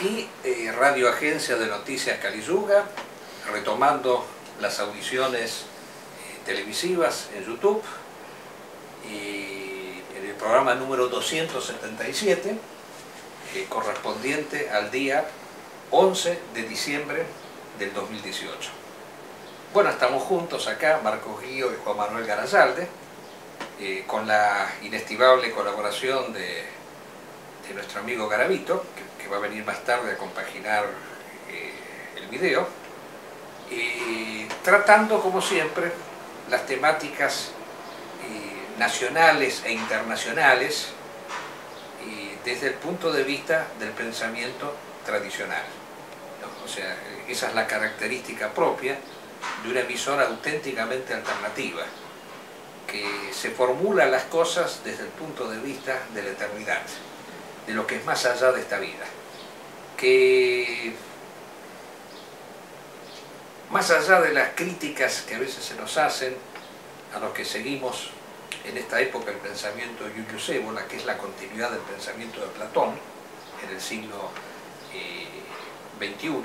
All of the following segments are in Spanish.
aquí Radio Agencia de Noticias Caliyuga, retomando las audiciones televisivas en YouTube, y en el programa número 277, correspondiente al día 11 de diciembre del 2018. Bueno, estamos juntos acá, Marcos Guío y Juan Manuel Garayalde, con la inestimable colaboración de nuestro amigo Garavito, que va a venir más tarde a compaginar el video, tratando, como siempre, las temáticas nacionales e internacionales desde el punto de vista del pensamiento tradicional, ¿no? O sea, esa es la característica propia de una emisora auténticamente alternativa, que se formula las cosas desde el punto de vista de la eternidad, de lo que es más allá de esta vida, que más allá de las críticas que a veces se nos hacen a los que seguimos en esta época el pensamiento de Julius Evola, que es la continuidad del pensamiento de Platón en el siglo XXI,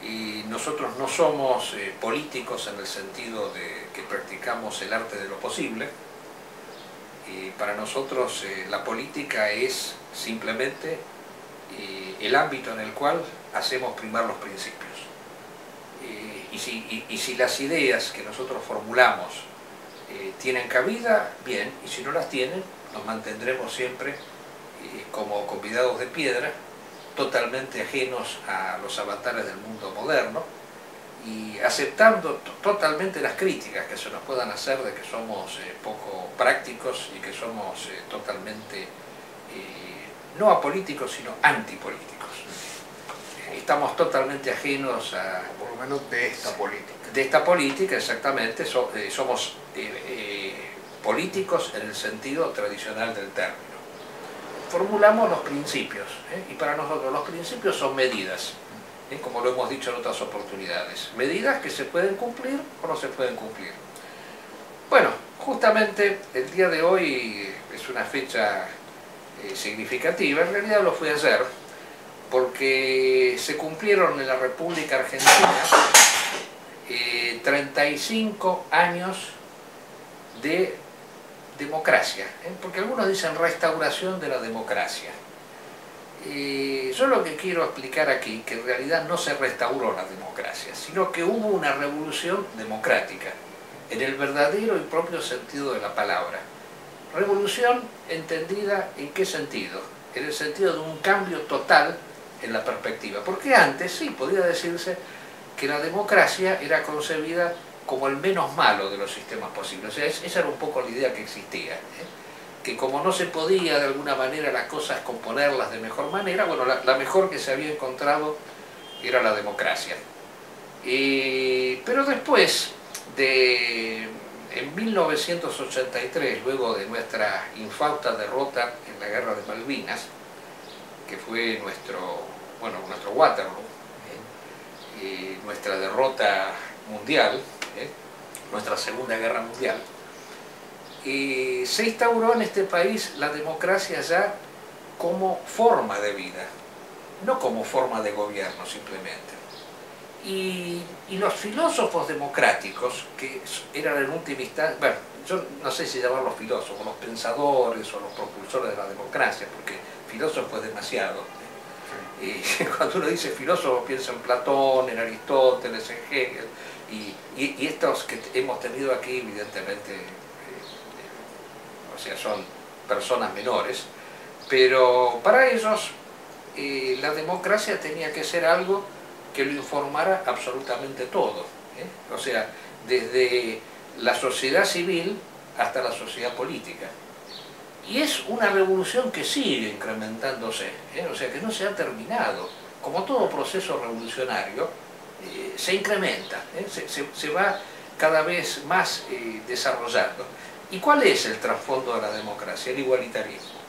y nosotros no somos políticos en el sentido de que practicamos el arte de lo posible. Para nosotros la política es simplemente el ámbito en el cual hacemos primar los principios. Y si las ideas que nosotros formulamos tienen cabida, bien, y si no las tienen, nos mantendremos siempre como convidados de piedra, totalmente ajenos a los avatares del mundo moderno, y aceptando totalmente las críticas que se nos puedan hacer de que somos poco prácticos y que somos totalmente no apolíticos sino antipolíticos. Estamos totalmente ajenos a... Por lo menos de esta política. De esta política, exactamente, somos políticos en el sentido tradicional del término. Formulamos los principios, y para nosotros los principios son medidas, como lo hemos dicho en otras oportunidades, medidas que se pueden cumplir o no se pueden cumplir. Bueno, justamente el día de hoy es una fecha significativa, en realidad lo fue ayer, porque se cumplieron en la República Argentina 35 años de democracia, porque algunos dicen restauración de la democracia. Yo lo que quiero explicar aquí, que en realidad no se restauró la democracia, sino que hubo una revolución democrática, en el verdadero y propio sentido de la palabra. Revolución entendida ¿en qué sentido? En el sentido de un cambio total en la perspectiva, porque antes sí podría decirse que la democracia era concebida como el menos malo de los sistemas posibles. O sea, esa era un poco la idea que existía, que como no se podía de alguna manera las cosas componerlas de mejor manera, bueno, la mejor que se había encontrado era la democracia. Pero después, en 1983, luego de nuestra infausta derrota en la Guerra de Malvinas, que fue nuestro Waterloo, nuestra derrota mundial, nuestra Segunda Guerra Mundial, se instauró en este país la democracia ya como forma de vida, no como forma de gobierno simplemente. Y los filósofos democráticos, que eran en última instancia, bueno, yo no sé si llamarlos filósofos, los pensadores o los propulsores de la democracia, porque filósofo es demasiado. Cuando uno dice filósofo piensa en Platón, en Aristóteles, en Hegel, y estos que hemos tenido aquí evidentemente o sea, son personas menores, pero para ellos la democracia tenía que ser algo que lo informara absolutamente todo, o sea, desde la sociedad civil hasta la sociedad política. Y es una revolución que sigue incrementándose, o sea, que no se ha terminado. Como todo proceso revolucionario, se incrementa, se va cada vez más desarrollando. ¿Y cuál es el trasfondo de la democracia? El igualitarismo.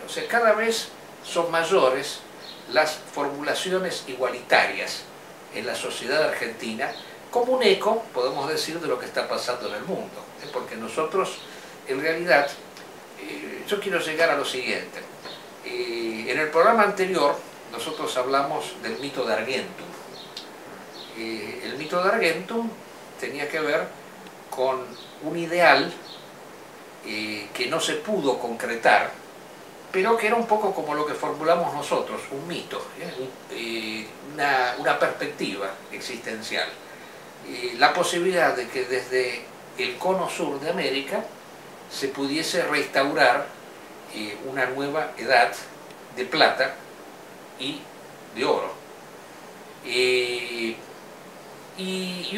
O sea, cada vez son mayores las formulaciones igualitarias en la sociedad argentina, como un eco, podemos decir, de lo que está pasando en el mundo. Porque nosotros, en realidad, yo quiero llegar a lo siguiente. En el programa anterior, nosotros hablamos del mito de Argentum. El mito de Argentum tenía que ver con un ideal que no se pudo concretar, pero que era un poco como lo que formulamos nosotros, un mito, una perspectiva existencial. La posibilidad de que desde el cono sur de América se pudiese restaurar una nueva edad de plata y de oro. Y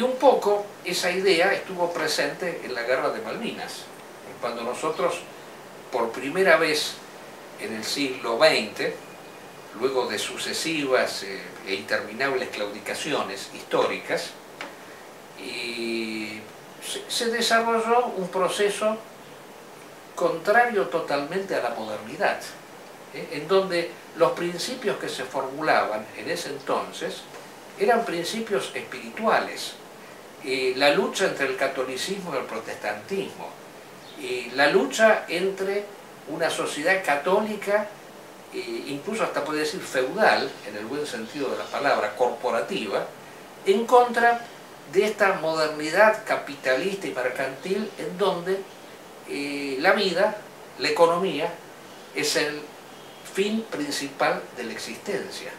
un poco esa idea estuvo presente en la Guerra de Malvinas, cuando nosotros por primera vez en el siglo XX, luego de sucesivas e interminables claudicaciones históricas, se desarrolló un proceso contrario totalmente a la modernidad, en donde los principios que se formulaban en ese entonces eran principios espirituales. La lucha entre el catolicismo y el protestantismo, la lucha entre una sociedad católica, incluso hasta puede decir feudal, en el buen sentido de la palabra, corporativa, en contra de esta modernidad capitalista y mercantil en donde la vida, la economía, es el fin principal de la existencia,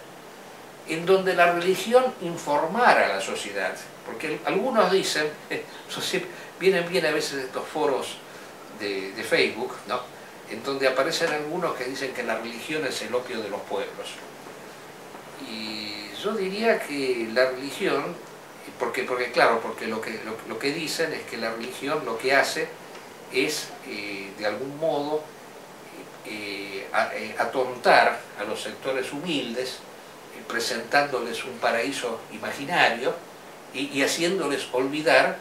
en donde la religión informara a la sociedad, porque algunos dicen, vienen bien a veces estos foros de Facebook, ¿no?, en donde aparecen algunos que dicen que la religión es el opio de los pueblos. Y yo diría que la religión, porque lo que dicen es que la religión lo que hace es, de algún modo, atontar a los sectores humildes, presentándoles un paraíso imaginario y haciéndoles olvidar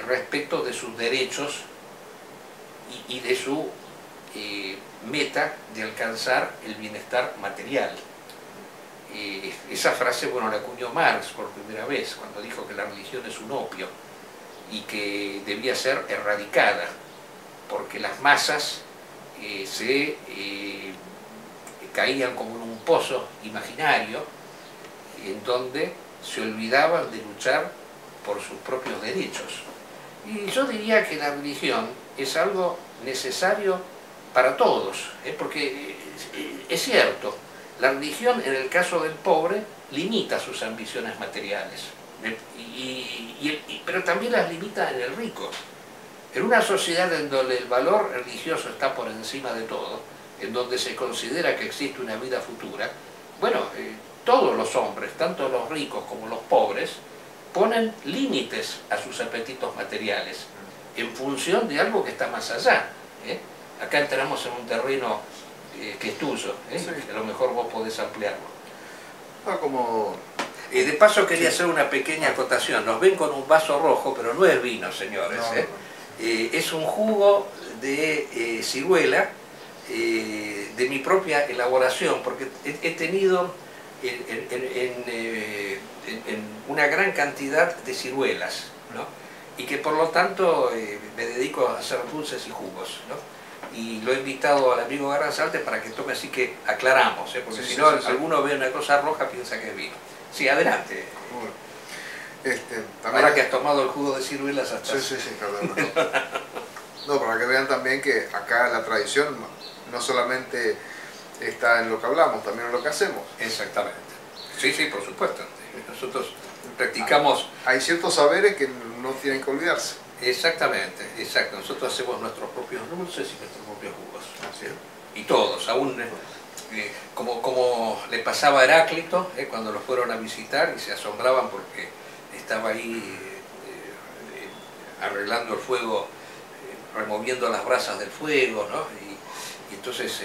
respecto de sus derechos y de su meta de alcanzar el bienestar material. Esa frase, bueno, la acuñó Marx por primera vez, cuando dijo que la religión es un opio y que debía ser erradicada, porque las masas caían como en un pozo imaginario en donde se olvidaban de luchar por sus propios derechos. Y yo diría que la religión es algo necesario para todos, porque es cierto, la religión en el caso del pobre limita sus ambiciones materiales, pero también las limita en el rico. En una sociedad en donde el valor religioso está por encima de todo, en donde se considera que existe una vida futura, bueno, todos los hombres, tanto los ricos como los pobres, ponen límites a sus apetitos materiales en función de algo que está más allá. Acá entramos en un terreno que es tuyo, sí, que a lo mejor vos podés ampliarlo. De paso quería hacer una pequeña acotación. Nos ven con un vaso rojo, pero no es vino, señores. Es un jugo de ciruela, de mi propia elaboración, porque he tenido en una gran cantidad de ciruelas, ¿no?, y que por lo tanto me dedico a hacer dulces y jugos, ¿no? Y lo he invitado al amigo Garrasalte para que tome, así que aclaramos, porque si no alguno ve una cosa roja piensa que es vino. Sí, adelante. Ahora que has tomado el jugo de ciruelas hasta... Sí, perdón. No, para que vean también que acá la tradición no solamente está en lo que hablamos, también en lo que hacemos. Exactamente. Sí, por supuesto. Nosotros practicamos... Hay ciertos saberes que no tienen que olvidarse. Exactamente, exacto. Nosotros hacemos nuestros propios dulces y nuestros propios jugos. ¿Sí? Y todos, aún como le pasaba a Heráclito, cuando lo fueron a visitar y se asombraban porque estaba ahí arreglando el fuego, removiendo las brasas del fuego, ¿no? Y entonces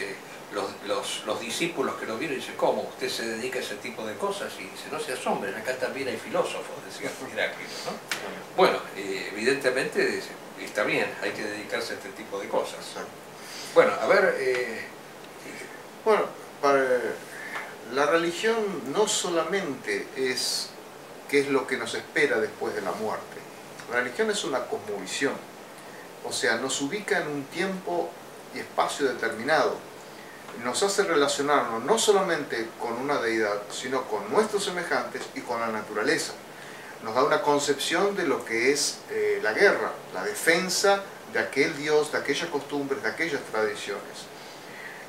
los discípulos que lo vieron dicen, ¿cómo? ¿Usted se dedica a ese tipo de cosas? Y dice, no se asombren, acá también hay filósofos, decía Heráclito, ¿no? Bueno, evidentemente está bien, hay que dedicarse a este tipo de cosas. Bueno, a ver... Bueno, la religión no solamente es qué es lo que nos espera después de la muerte. La religión es una cosmovisión, o sea, nos ubica en un tiempo y espacio determinado. nos hace relacionarnos no solamente con una deidad, sino con nuestros semejantes y con la naturaleza. Nos da una concepción de lo que es la guerra, la defensa de aquel Dios, de aquellas costumbres, de aquellas tradiciones.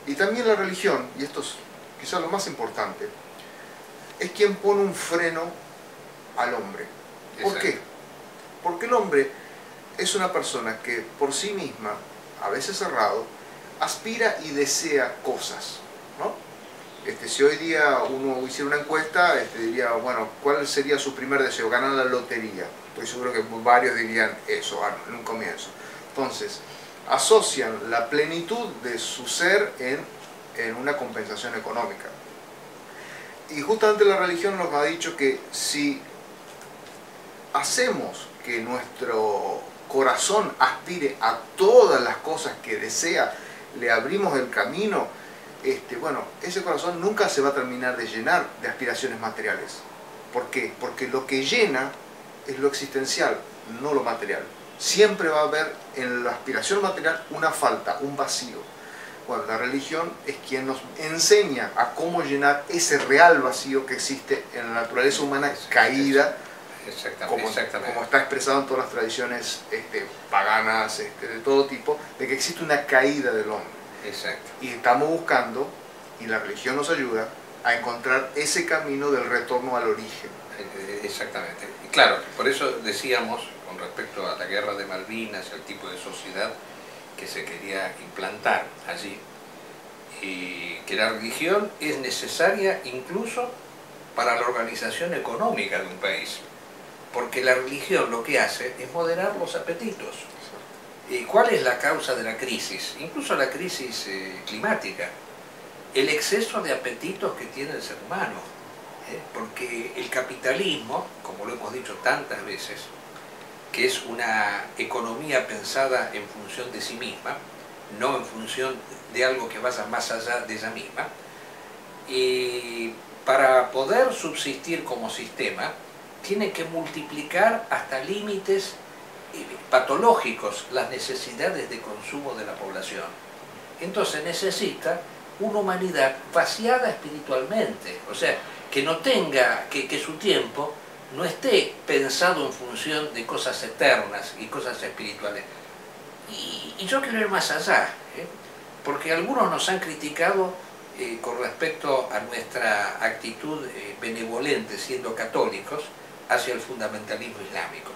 Y también la religión, y esto es quizás lo más importante, es quien pone un freno al hombre. ¿Por qué? Porque el hombre es una persona que por sí misma, a veces cerrado, aspira y desea cosas, ¿no? Si hoy día uno hiciera una encuesta, diría, bueno, ¿cuál sería su primer deseo? Ganar la lotería. Estoy seguro que varios dirían eso en un comienzo. Entonces, asocian la plenitud de su ser en una compensación económica. Y justamente la religión nos ha dicho que si hacemos que nuestro corazón aspire a todas las cosas que desea, le abrimos el camino, bueno, ese corazón nunca se va a terminar de llenar de aspiraciones materiales. ¿Por qué? Porque lo que llena es lo existencial, no lo material. Siempre va a haber en la aspiración material una falta, un vacío. Bueno, la religión es quien nos enseña a cómo llenar ese real vacío que existe en la naturaleza humana caída, como está expresado en todas las tradiciones paganas, de todo tipo, de que existe una caída del hombre. Exacto. Y estamos buscando, y la religión nos ayuda, a encontrar ese camino del retorno al origen. Exactamente. Y claro, por eso decíamos, con respecto a la guerra de Malvinas y al tipo de sociedad que se quería implantar allí, que la religión es necesaria incluso para la organización económica de un país, porque la religión lo que hace es moderar los apetitos. ¿Cuál es la causa de la crisis? Incluso la crisis climática. El exceso de apetitos que tiene el ser humano. Porque el capitalismo, como lo hemos dicho tantas veces, que es una economía pensada en función de sí misma, no en función de algo que vaya más allá de ella misma, y para poder subsistir como sistema, tiene que multiplicar hasta límites patológicos las necesidades de consumo de la población. Entonces necesita una humanidad vaciada espiritualmente, o sea, que no tenga, que su tiempo no esté pensado en función de cosas eternas y cosas espirituales. Y yo quiero ir más allá, porque algunos nos han criticado con respecto a nuestra actitud benevolente, siendo católicos, hacia el fundamentalismo islámico.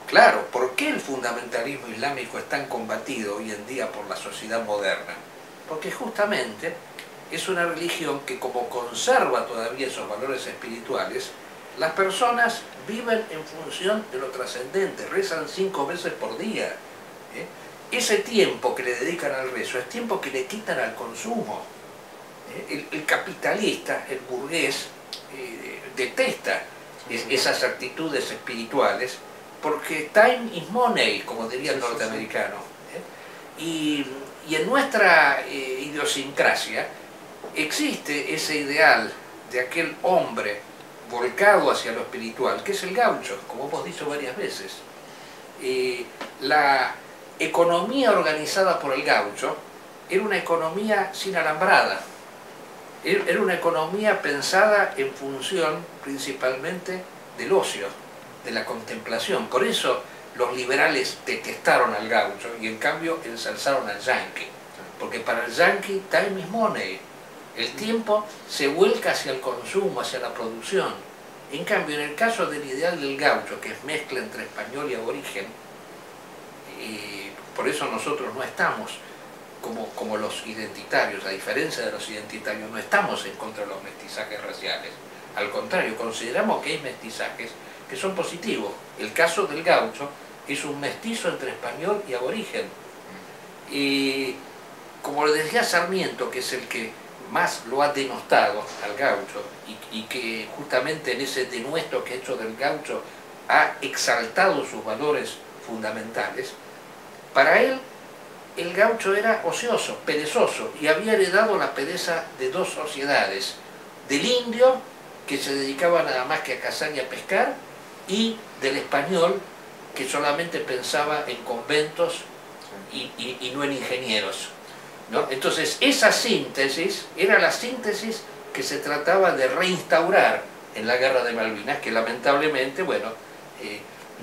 Claro, ¿por qué el fundamentalismo islámico es tan combatido hoy en día por la sociedad moderna? Porque justamente es una religión que, como conserva todavía esos valores espirituales, las personas viven en función de lo trascendente, rezan 5 veces por día. Ese tiempo que le dedican al rezo es tiempo que le quitan al consumo. El capitalista, el burgués, detesta esas actitudes espirituales porque time is money, como diría el norteamericano. Y en nuestra idiosincrasia existe ese ideal de aquel hombre volcado hacia lo espiritual, que es el gaucho, como hemos dicho varias veces. La economía organizada por el gaucho era una economía sin alambrada, era una economía pensada en función principalmente del ocio, de la contemplación. Por eso los liberales detestaron al gaucho y en cambio ensalzaron al yanqui, porque para el yanqui time is money, el tiempo se vuelca hacia el consumo, hacia la producción. En cambio, en el caso del ideal del gaucho, que es mezcla entre español y aborigen, por eso nosotros no estamos como los identitarios, a diferencia de los identitarios, no estamos en contra de los mestizajes raciales. Al contrario, consideramos que hay mestizajes que son positivos. El caso del gaucho es un mestizo entre español y aborigen. Y como le decía Sarmiento, que es el que más lo ha denostado al gaucho y que justamente en ese denuesto que ha hecho del gaucho ha exaltado sus valores fundamentales, para él el gaucho era ocioso, perezoso, y había heredado la pereza de 2 sociedades: del indio, que se dedicaba nada más que a cazar y a pescar, y del español, que solamente pensaba en conventos y no en ingenieros. ¿no? Entonces esa síntesis era la síntesis que se trataba de reinstaurar en la guerra de Malvinas, que lamentablemente, bueno,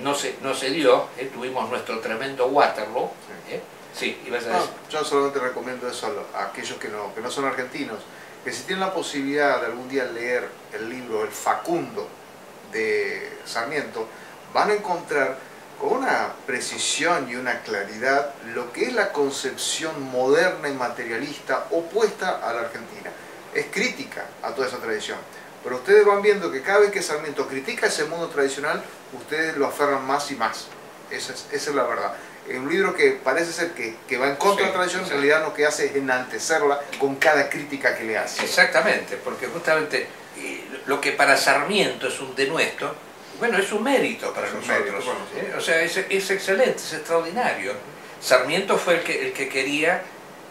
no se dio, tuvimos nuestro tremendo Waterloo. Sí, ibas a decir. Yo solamente recomiendo eso a aquellos que no son argentinos, que si tienen la posibilidad de algún día leer el libro El Facundo de Sarmiento, van a encontrar con una precisión y una claridad lo que es la concepción moderna y materialista opuesta a la Argentina. Es crítica a toda esa tradición, pero ustedes van viendo que cada vez que Sarmiento critica ese mundo tradicional, ustedes lo aferran más y más. Esa es la verdad. Es un libro que parece ser que va en contra de la tradición, en realidad lo que hace es enaltecerla con cada crítica que le hace. Exactamente, porque justamente lo que para Sarmiento es un denuesto, bueno, es un mérito para nosotros. Mérito, bueno, O sea, es excelente, es extraordinario. Sarmiento fue el que quería,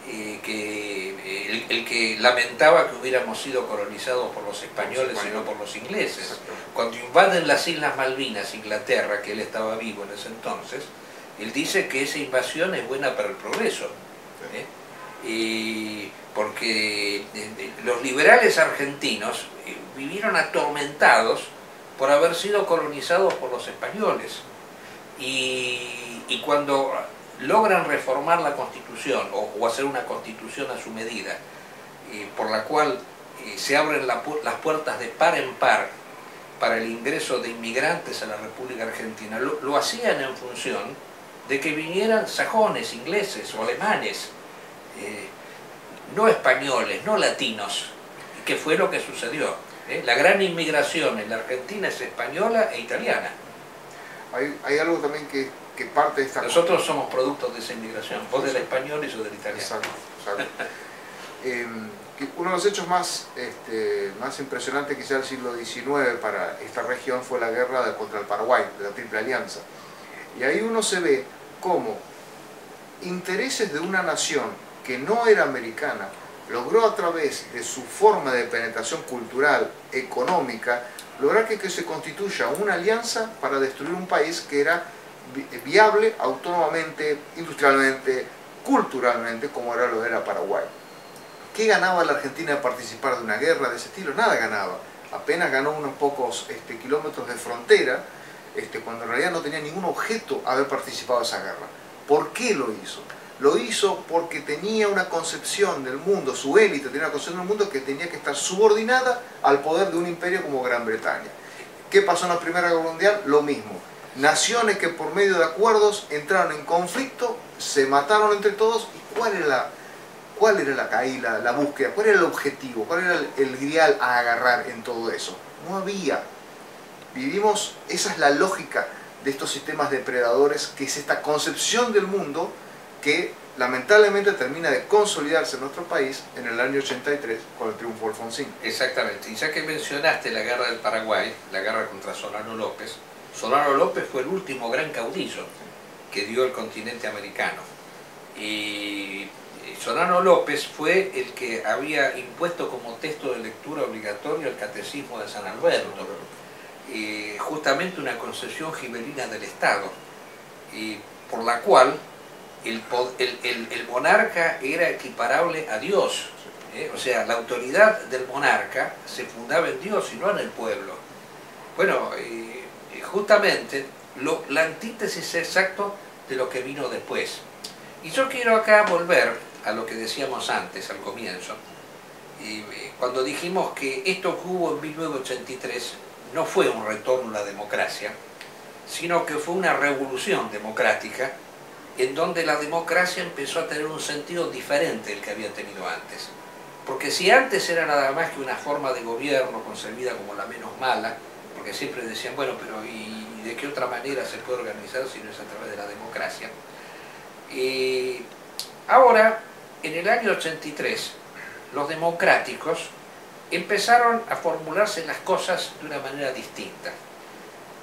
el que lamentaba que hubiéramos sido colonizados por los españoles y no por los ingleses. Cuando invaden las Islas Malvinas, Inglaterra, que él estaba vivo en ese entonces, él dice que esa invasión es buena para el progreso, porque los liberales argentinos vivieron atormentados por haber sido colonizados por los españoles, y cuando logran reformar la Constitución o hacer una Constitución a su medida, por la cual se abren las puertas de par en par para el ingreso de inmigrantes a la República Argentina, lo hacían en función de que vinieran sajones, ingleses o alemanes, no españoles, no latinos, que fue lo que sucedió. La gran inmigración en la Argentina es española e italiana. Hay algo también que parte de esta... Nosotros somos productos de esa inmigración, vos del español y yo del italiano. Exacto. Uno de los hechos más impresionantes quizá del siglo XIX para esta región fue la guerra contra el Paraguay, de la Triple Alianza. Y ahí uno se ve cómo intereses de una nación que no era americana logró, a través de su forma de penetración cultural, económica, lograr que se constituya una alianza para destruir un país que era viable autónomamente, industrialmente, culturalmente, como lo era Paraguay. ¿Qué ganaba la Argentina de participar de una guerra de ese estilo? Nada ganaba. Apenas ganó unos pocos kilómetros de frontera, cuando en realidad no tenía ningún objeto haber participado de esa guerra. ¿Por qué lo hizo? Lo hizo porque tenía una concepción del mundo, su élite tenía una concepción del mundo que tenía que estar subordinada al poder de un imperio como Gran Bretaña. ¿Qué pasó en la Primera Guerra Mundial? Lo mismo. Naciones que por medio de acuerdos entraron en conflicto, se mataron entre todos. ¿Y cuál era la búsqueda? ¿Cuál era el objetivo? ¿Cuál era el grial a agarrar en todo eso? No había. Vivimos, esa es la lógica de estos sistemas depredadores, que es esta concepción del mundo que lamentablemente termina de consolidarse en nuestro país en el año 83 con el triunfo de Alfonsín. Exactamente, y ya que mencionaste la guerra del Paraguay, la guerra contra Solano López fue el último gran caudillo que dio el continente americano. Y Solano López fue el que había impuesto como texto de lectura obligatorio el Catecismo de San Alberto, justamente una concesión gibelina del Estado, por la cual el monarca era equiparable a Dios. O sea, la autoridad del monarca se fundaba en Dios y no en el pueblo. Bueno, justamente la antítesis exacto de lo que vino después. Y yo quiero acá volver a lo que decíamos antes, al comienzo, cuando dijimos que esto que hubo en 1983 no fue un retorno a la democracia, sino que fue una revolución democrática, en donde la democracia empezó a tener un sentido diferente del que había tenido antes. Porque si antes era nada más que una forma de gobierno concebida como la menos mala, porque siempre decían, bueno, pero ¿y de qué otra manera se puede organizar si no es a través de la democracia? Ahora, en el año 83, los democráticos empezaron a formularse las cosas de una manera distinta.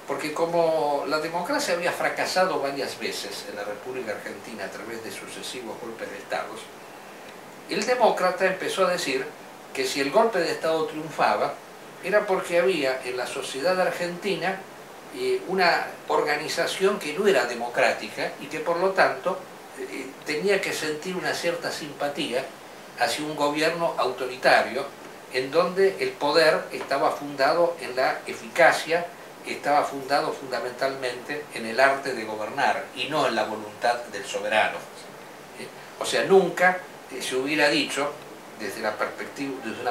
Porque como la democracia había fracasado varias veces en la República Argentina a través de sucesivos golpes de Estado, el demócrata empezó a decir que si el golpe de Estado triunfaba, era porque había en la sociedad argentina una organización que no era democrática y que por lo tanto tenía que sentir una cierta simpatía hacia un gobierno autoritario en donde el poder estaba fundado en la eficacia, estaba fundado fundamentalmente en el arte de gobernar y no en la voluntad del soberano. O sea, nunca se hubiera dicho, desde una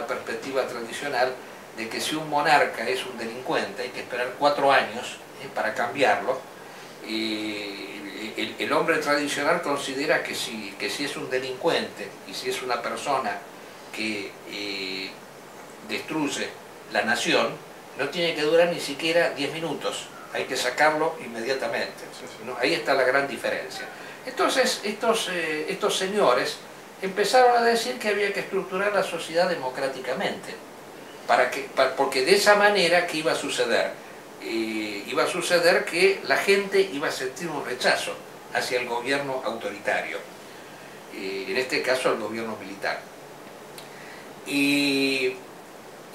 perspectiva tradicional, de que si un monarca es un delincuente hay que esperar 4 años para cambiarlo. El hombre tradicional considera que si es un delincuente y si es una persona que destruye la nación, no tiene que durar ni siquiera 10 minutos, hay que sacarlo inmediatamente, ¿no? Ahí está la gran diferencia. Entonces estos señores empezaron a decir que había que estructurar la sociedad democráticamente, porque de esa manera, ¿qué iba a suceder? Iba a suceder que la gente iba a sentir un rechazo hacia el gobierno autoritario, en este caso el gobierno militar. Y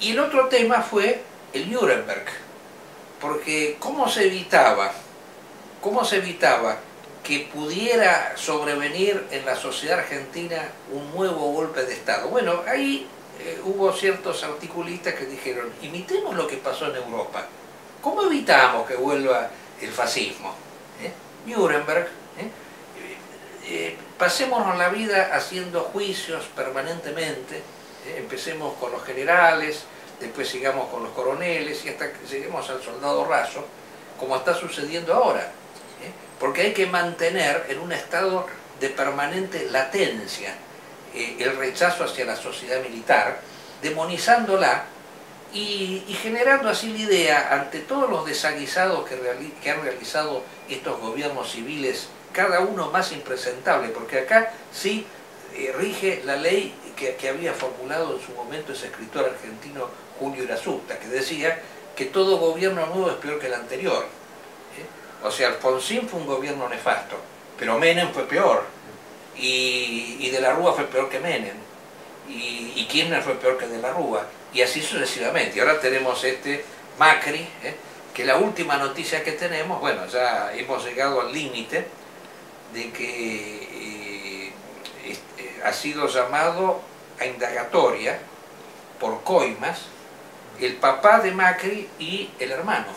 el otro tema fue el Nuremberg, porque ¿cómo se evitaba que pudiera sobrevenir en la sociedad argentina un nuevo golpe de Estado? Bueno, ahí hubo ciertos articulistas que dijeron, imitemos lo que pasó en Europa. ¿Cómo evitamos que vuelva el fascismo? Nuremberg. Pasémonos la vida haciendo juicios permanentemente. Empecemos con los generales, después sigamos con los coroneles y hasta que lleguemos al soldado raso, como está sucediendo ahora. Porque hay que mantener en un estado de permanente latencia el rechazo hacia la sociedad militar, demonizándola y generando así la idea, ante todos los desaguisados que han realizado estos gobiernos civiles, cada uno más impresentable, porque acá sí rige la ley que había formulado en su momento ese escritor argentino Julio Irasusta, que decía que todo gobierno nuevo es peor que el anterior. O sea, Alfonsín fue un gobierno nefasto, pero Menem fue peor, y De la Rúa fue peor que Menem, y Kirchner fue peor que De la Rúa, y así sucesivamente. Y ahora tenemos Macri, que la última noticia que tenemos, bueno, ya hemos llegado al límite de que ha sido llamado a indagatoria por coimas el papá de Macri y el hermano.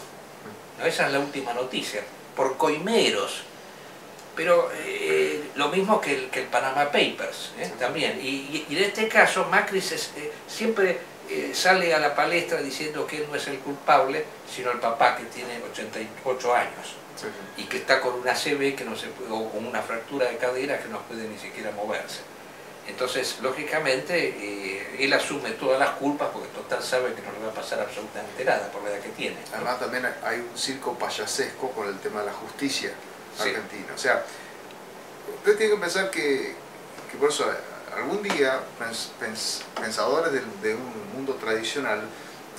¿No? Esa es la última noticia, por coimeros. Pero lo mismo que el Panama Papers, también. Y en este caso Macri siempre sale a la palestra diciendo que él no es el culpable, sino el papá, que tiene 88 años. Sí. Y que está con una ACV o con una fractura de cadera que no puede ni siquiera moverse. Entonces, lógicamente, él asume todas las culpas porque total sabe que no le va a pasar absolutamente nada por la edad que tiene, ¿no? Además, también hay un circo payasesco con el tema de la justicia argentina. Sí. O sea, ustedes tienen que pensar que por eso algún día pensadores de un mundo tradicional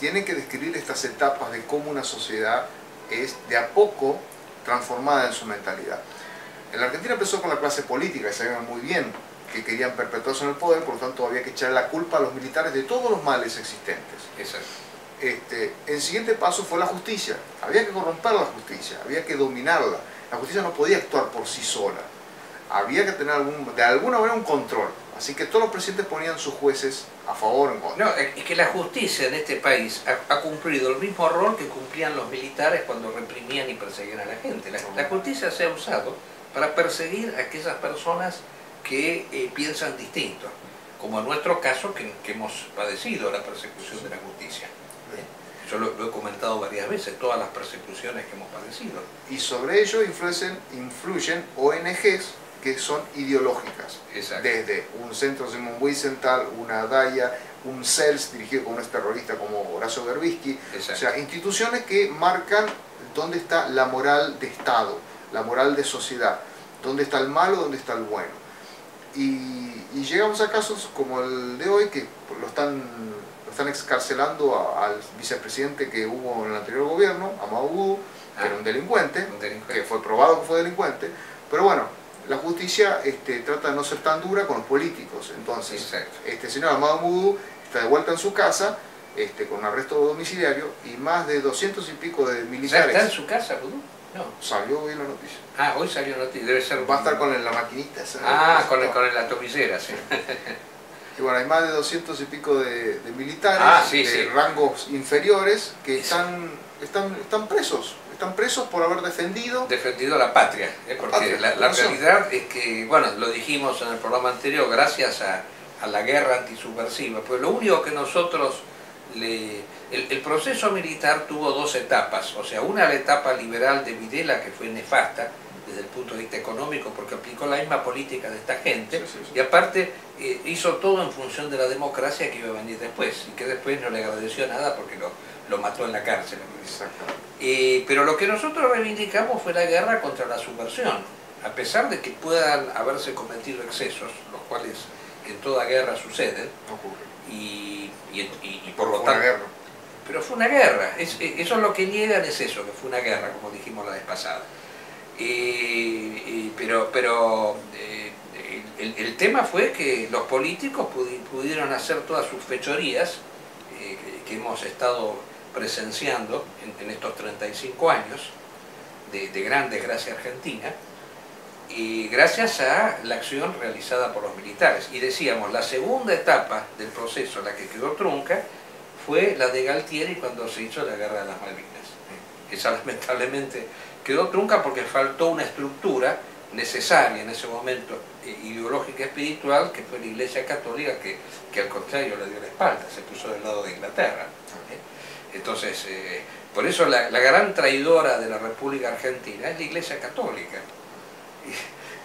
tienen que describir estas etapas de cómo una sociedad es de a poco transformada en su mentalidad. En la Argentina empezó con la clase política, que sabían muy bien que querían perpetuarse en el poder, por lo tanto había que echar la culpa a los militares de todos los males existentes. Exacto. El siguiente paso fue la justicia. Había que corromper la justicia, había que dominarla. La justicia no podía actuar por sí sola. Había que tener de alguna manera un control. Así que todos los presidentes ponían sus jueces a favor o en contra. No, es que la justicia en este país ha cumplido el mismo rol que cumplían los militares cuando reprimían y perseguían a la gente. La justicia se ha usado para perseguir a aquellas personas que piensan distinto, como en nuestro caso que hemos padecido la persecución de la justicia. Yo lo he comentado varias veces, todas las persecuciones que hemos padecido. Y sobre ello influyen ONGs que son ideológicas. Exacto. Desde un centro Simón Wiesenthal, una DAIA, un CELS dirigido por un terrorista como Horacio Berbisky. Exacto. O sea, instituciones que marcan dónde está la moral de Estado, la moral de sociedad, dónde está el malo, dónde está el bueno. Y llegamos a casos como el de hoy, que lo están excarcelando al vicepresidente que hubo en el anterior gobierno, Amado Abudu, que era un delincuente, que fue probado que fue delincuente. Pero bueno, la justicia trata de no ser tan dura con los políticos. Entonces, este señor Amado Abudu está de vuelta en su casa, con arresto domiciliario, y más de 200 y pico de militares. ¿Ya está en su casa, Abudu? No. Salió hoy la noticia. Ah, hoy salió noticia, debe ser... Va a estar con la maquinita esa. Con la tomillera, sí. Y bueno, hay más de 200 y pico de militares de rangos inferiores que están presos por haber defendido la patria, porque la realidad es que, bueno, lo dijimos en el programa anterior, gracias a la guerra antisubversiva, pues lo único que nosotros el proceso militar tuvo dos etapas, o sea, una la etapa liberal de Videla, que fue nefasta desde el punto de vista económico, porque aplicó la misma política de esta gente, y aparte hizo todo en función de la democracia que iba a venir después, y que después no le agradeció nada porque lo mató en la cárcel. Pero lo que nosotros reivindicamos fue la guerra contra la subversión, a pesar de que puedan haberse cometido excesos, los cuales en toda guerra suceden, y por lo tanto... Pero fue una guerra, eso es lo que niegan, es eso, que fue una guerra, como dijimos la vez pasada. Pero el tema fue que los políticos pudieron hacer todas sus fechorías que hemos estado presenciando en estos 35 años de gran desgracia argentina, y gracias a la acción realizada por los militares. Y decíamos, la segunda etapa del proceso, la que quedó trunca, fue la de Galtieri cuando se hizo la Guerra de las Malvinas. Esa lamentablemente quedó trunca porque faltó una estructura necesaria en ese momento, ideológica y espiritual, que fue la Iglesia Católica, que al contrario le dio la espalda, se puso del lado de Inglaterra. Entonces, por eso la gran traidora de la República Argentina es la Iglesia Católica.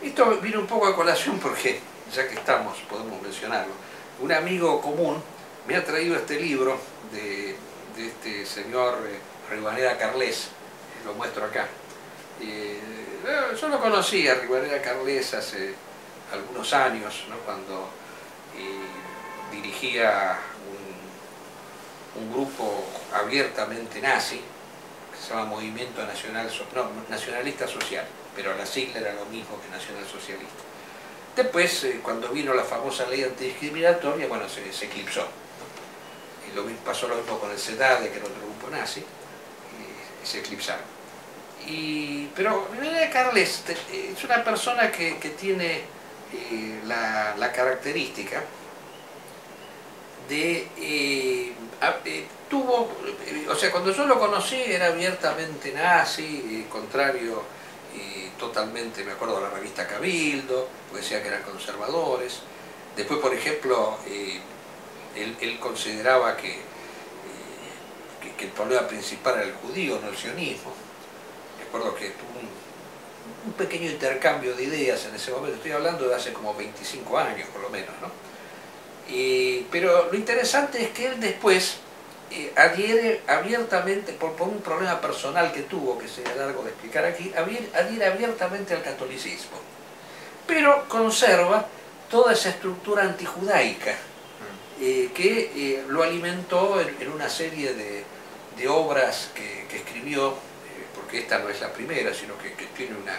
Y esto viene un poco a colación porque, ya que estamos, podemos mencionarlo. Un amigo común me ha traído este libro de este señor Rivadeneyra Carles, lo muestro acá. Yo lo conocí a Rivadeneyra Carles hace algunos años, ¿no? Cuando dirigía un grupo abiertamente nazi, que se llama Movimiento Nacionalista Social, pero la sigla era lo mismo que Nacional Socialista. Después, cuando vino la famosa ley antidiscriminatoria, bueno, se eclipsó. Y pasó lo mismo con el CEDADE, que era otro grupo nazi, y se eclipsaron. Pero Rivadeneyra Carles es una persona que tiene la característica de... o sea, cuando yo lo conocí era abiertamente nazi, contrario totalmente, me acuerdo de la revista Cabildo, porque decía que eran conservadores. Después, por ejemplo, él consideraba que el problema principal era el judío, no el sionismo. Recuerdo que tuvo un pequeño intercambio de ideas en ese momento, estoy hablando de hace como 25 años por lo menos, ¿no? Pero lo interesante es que él después adhiere abiertamente, por un problema personal que tuvo, que sería largo de explicar aquí, adhiere abiertamente al catolicismo, pero conserva toda esa estructura antijudaica que lo alimentó en una serie de obras que escribió, porque esta no es la primera, sino que tiene una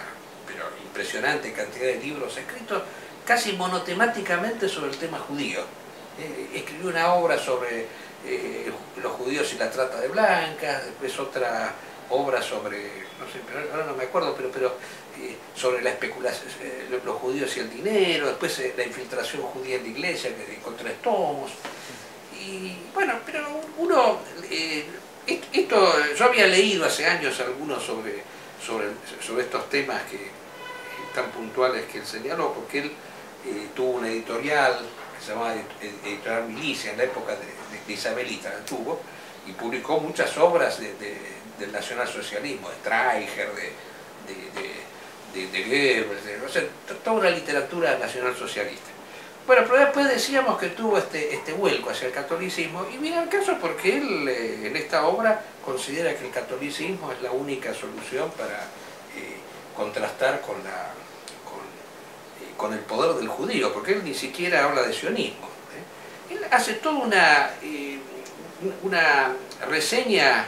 impresionante cantidad de libros escritos casi monotemáticamente sobre el tema judío. Escribió una obra sobre los judíos y la trata de blancas, después otra obra sobre, no sé, ahora no me acuerdo, pero sobre la especulación, los judíos y el dinero, después la infiltración judía en la iglesia, que con 3 tomos. Y bueno, pero uno... yo había leído hace años algunos sobre estos temas tan puntuales que él señaló, porque él tuvo una editorial que se llamaba Editorial Milicia en la época de Isabelita, la tuvo, y publicó muchas obras del nacionalsocialismo, de Streicher, de Goebbels, o sea, toda una literatura nacionalsocialista. Bueno, pero después decíamos que tuvo este vuelco hacia el catolicismo, y viene al caso porque él en esta obra considera que el catolicismo es la única solución para contrastar con el poder del judío, porque él ni siquiera habla de sionismo. Él hace toda una reseña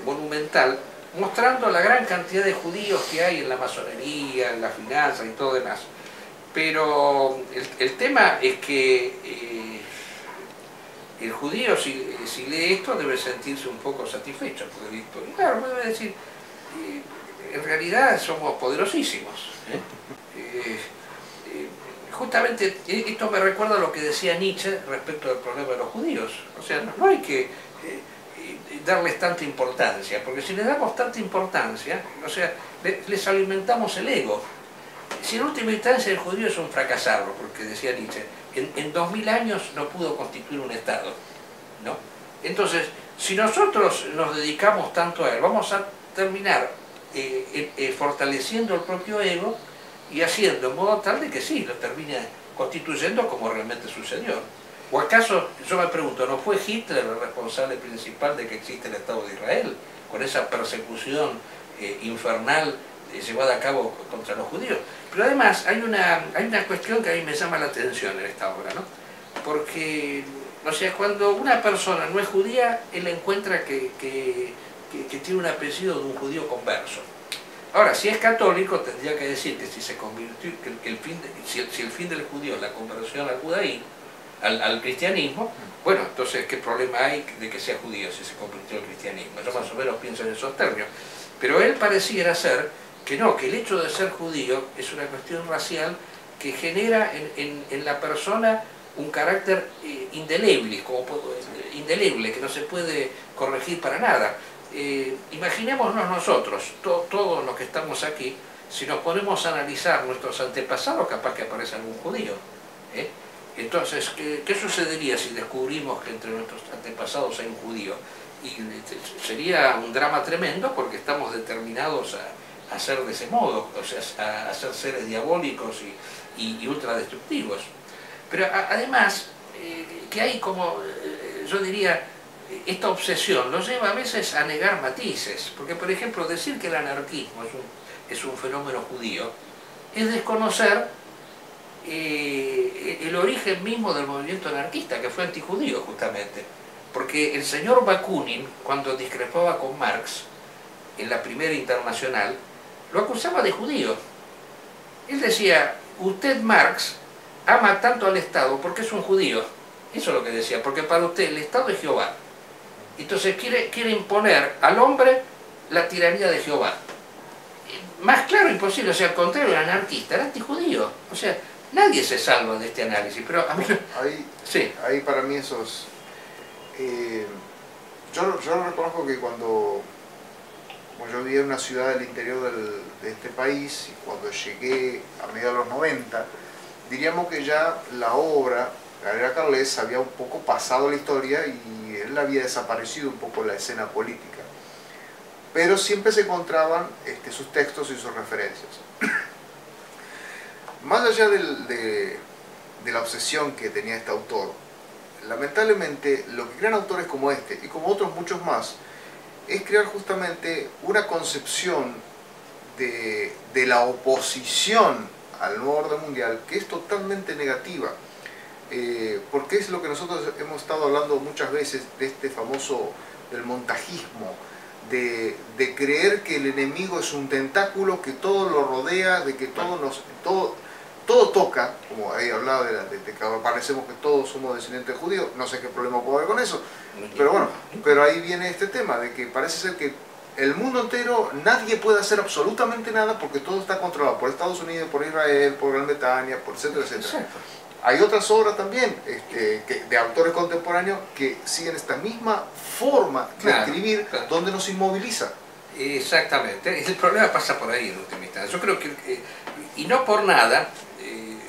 monumental mostrando la gran cantidad de judíos que hay en la masonería, en la finanza y todo demás. Pero el tema es que el judío, si lee esto, debe sentirse un poco satisfecho, porque claro, debe decir, en realidad somos poderosísimos. Justamente esto me recuerda a lo que decía Nietzsche respecto del problema de los judíos. O sea, no hay que darles tanta importancia, porque si les damos tanta importancia, o sea, les alimentamos el ego. Si en última instancia el judío es un fracasado, porque decía Nietzsche, en 2000 años no pudo constituir un Estado, ¿no? Entonces, si nosotros nos dedicamos tanto a él, vamos a terminar fortaleciendo el propio ego y haciendo en modo tal de que sí, lo termine constituyendo como realmente sucedió. ¿O acaso, yo me pregunto, no fue Hitler el responsable principal de que existe el Estado de Israel, con esa persecución infernal llevada a cabo contra los judíos? Pero además hay una cuestión que a mí me llama la atención en esta obra, ¿no? Porque, o sea, cuando una persona no es judía, él encuentra que tiene un apellido de un judío converso. Ahora, si es católico, tendría que decir que si se convirtió, si el fin del judío es la conversión al judaísmo, al cristianismo, bueno, entonces, ¿qué problema hay de que sea judío si se convirtió al cristianismo? Yo más o menos pienso en esos términos. Pero él pareciera ser que no, que el hecho de ser judío es una cuestión racial que genera en la persona un carácter indeleble, indeleble, que no se puede corregir para nada. Imaginémonos nosotros, todos los que estamos aquí, si nos ponemos a analizar nuestros antepasados, capaz que aparece algún judío. Entonces, ¿qué sucedería si descubrimos que entre nuestros antepasados hay un judío? Y sería un drama tremendo, porque estamos determinados a ser de ese modo, o sea, a ser seres diabólicos y ultradestructivos. Pero además, que hay como, yo diría, esta obsesión nos lleva a veces a negar matices, porque por ejemplo decir que el anarquismo es un fenómeno judío es desconocer el origen mismo del movimiento anarquista, que fue antijudío justamente, porque el señor Bakunin, cuando discrepaba con Marx en la Primera Internacional, lo acusaba de judío. Él decía, usted Marx ama tanto al Estado porque es un judío. Eso es lo que decía, porque para usted el Estado es Jehová. Entonces quiere imponer al hombre la tiranía de Jehová. Más claro imposible, o sea, al contrario, el anarquista era antijudío. O sea, nadie se salva de este análisis, pero a mí... Ahí para mí esos... yo reconozco que cuando yo vivía en una ciudad del interior de este país, y cuando llegué a mediados de los 90, diríamos que ya la obra Gabriela Carles había un poco pasado la historia y él había desaparecido un poco en la escena política. Pero siempre se encontraban sus textos y sus referencias. Más allá de la obsesión que tenía este autor, lamentablemente lo que crean autores como este y como otros muchos más es crear justamente una concepción de la oposición al nuevo orden mundial que es totalmente negativa, porque es lo que nosotros hemos estado hablando muchas veces de este famoso del montajismo, de creer que el enemigo es un tentáculo que todo lo rodea, de que todo toca, como ahí hablaba de que parecemos que todos somos descendientes judíos, no sé qué problema puedo haber con eso, pero bueno, pero ahí viene este tema de que parece ser que el mundo entero, nadie puede hacer absolutamente nada porque todo está controlado por Estados Unidos, por Israel, por Gran Bretaña, por etcétera, etcétera. Hay otras obras también de autores contemporáneos que siguen esta misma forma de escribir, donde nos inmoviliza. Exactamente, el problema pasa por ahí en última instancia. Yo creo que, y no por nada,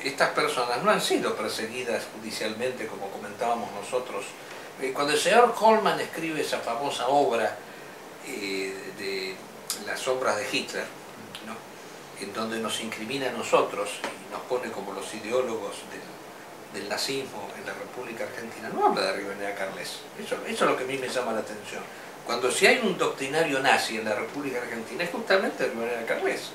estas personas no han sido perseguidas judicialmente como comentábamos nosotros. Cuando el señor Coleman escribe esa famosa obra de las obras de Hitler, ¿no?, en donde nos incrimina a nosotros y nos pone como los ideólogos del nazismo en la República Argentina, no habla de Rivera Carles. Eso es lo que a mí me llama la atención. Cuando si hay un doctrinario nazi en la República Argentina es justamente Rivera Carles,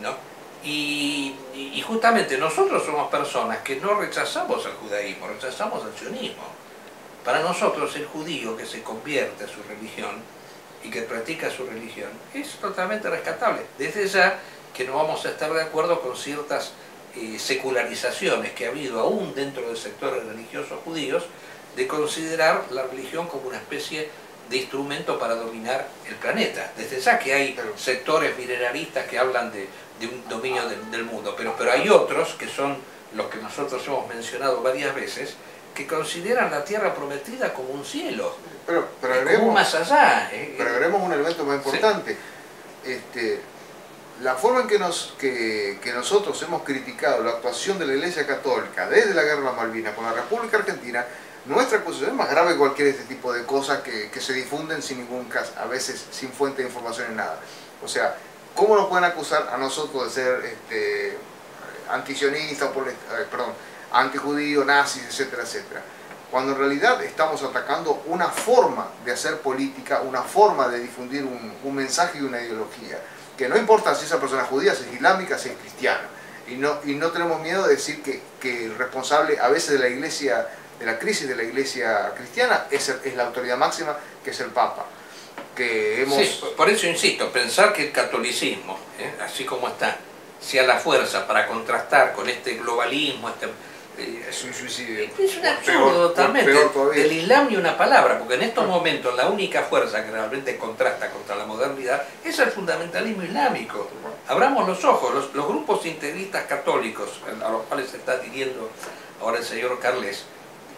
¿no? Y justamente nosotros somos personas que no rechazamos al judaísmo, rechazamos al sionismo. Para nosotros el judío que se convierte a su religión y que practica su religión es totalmente rescatable. Desde ya que no vamos a estar de acuerdo con ciertas secularizaciones que ha habido aún dentro de sectores religiosos judíos de considerar la religión como una especie de instrumento para dominar el planeta. Desde ya que hay sectores mineralistas que hablan de un dominio del mundo, pero hay otros que son los que nosotros hemos mencionado varias veces, que consideran la tierra prometida como un cielo, pero como un más allá. Pero agregemos un elemento más importante. Sí. La forma en que nosotros hemos criticado la actuación de la Iglesia Católica desde la Guerra de las Malvinas con la República Argentina, nuestra acusación es más grave que cualquier este tipo de cosas que se difunden sin ningún caso, a veces sin fuente de información en nada. O sea, ¿cómo nos pueden acusar a nosotros de ser antisionistas, antijudíos, nazis, etcétera, etcétera? Cuando en realidad estamos atacando una forma de hacer política, una forma de difundir un mensaje y una ideología, que no importa si esa persona es judía, si es islámica, si es cristiana. Y no tenemos miedo de decir que el responsable a veces de la iglesia, de la crisis de la iglesia cristiana, es la autoridad máxima, que es el Papa. Sí, por eso insisto, pensar que el catolicismo, así como está, sea la fuerza para contrastar con este globalismo, es un suicidio. Es un absurdo totalmente. Del Islam ni una palabra, porque en estos momentos la única fuerza que realmente contrasta contra la modernidad es el fundamentalismo islámico. Abramos los ojos, los grupos integristas católicos a los cuales se está dirigiendo ahora el señor Carles,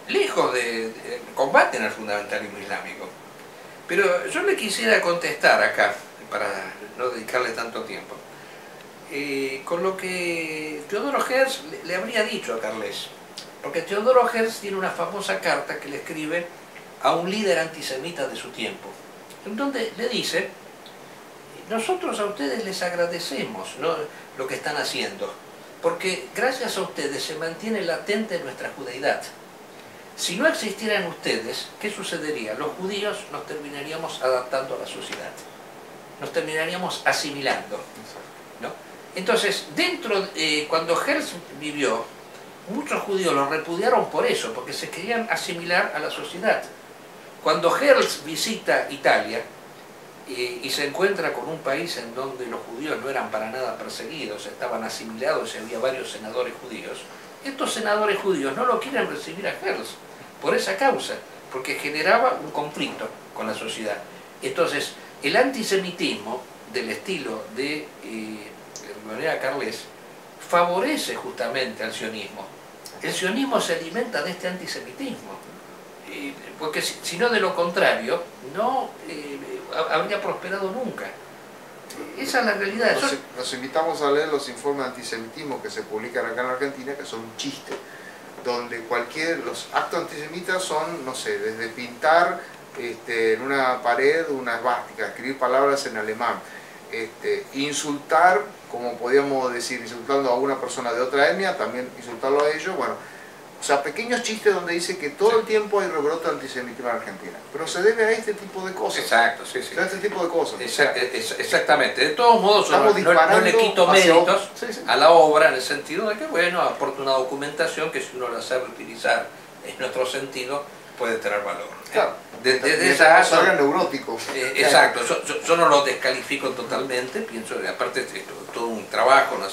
lejos de combaten el fundamentalismo islámico. Pero yo le quisiera contestar acá, para no dedicarle tanto tiempo, con lo que Teodoro Herz le habría dicho a Carles. Porque Teodoro Herz tiene una famosa carta que le escribe a un líder antisemita de su tiempo, en donde le dice: nosotros a ustedes les agradecemos, ¿no?, lo que están haciendo, porque gracias a ustedes se mantiene latente nuestra judeidad. Si no existieran ustedes, ¿qué sucedería? Los judíos nos terminaríamos adaptando a la sociedad, nos terminaríamos asimilando, ¿no? Entonces, cuando Herz vivió, muchos judíos lo repudiaron por eso, porque se querían asimilar a la sociedad. Cuando Herz visita Italia y se encuentra con un país en donde los judíos no eran para nada perseguidos, estaban asimilados y había varios senadores judíos, estos senadores judíos no lo quieren recibir a Herz por esa causa, porque generaba un conflicto con la sociedad. Entonces, el antisemitismo del estilo de manera Carles favorece justamente al sionismo. El sionismo se alimenta de este antisemitismo, porque si no, de lo contrario, no habría prosperado nunca. Esa es la realidad. Nos invitamos a leer los informes de antisemitismo que se publican acá en Argentina, que son un chiste, donde los actos antisemitas son, no sé, desde pintar en una pared una esvástica, escribir palabras en alemán, insultar, como podríamos decir, insultando a una persona de otra etnia, también insultarlo a ellos, bueno, o sea, pequeños chistes donde dice que todo el tiempo hay rebrote antisemitismo en Argentina, pero se debe a este tipo de cosas. Exacto, sí, sí. A este tipo de cosas. Exactamente. De todos modos, no le quito méritos a la obra, en el sentido de que, bueno, aporta una documentación que, si uno la sabe utilizar en nuestro sentido, puede tener valor. Claro. Desde esa salga neurótico. Exacto. Yo no lo descalifico totalmente, pienso que aparte es todo un trabajo, ¿no?,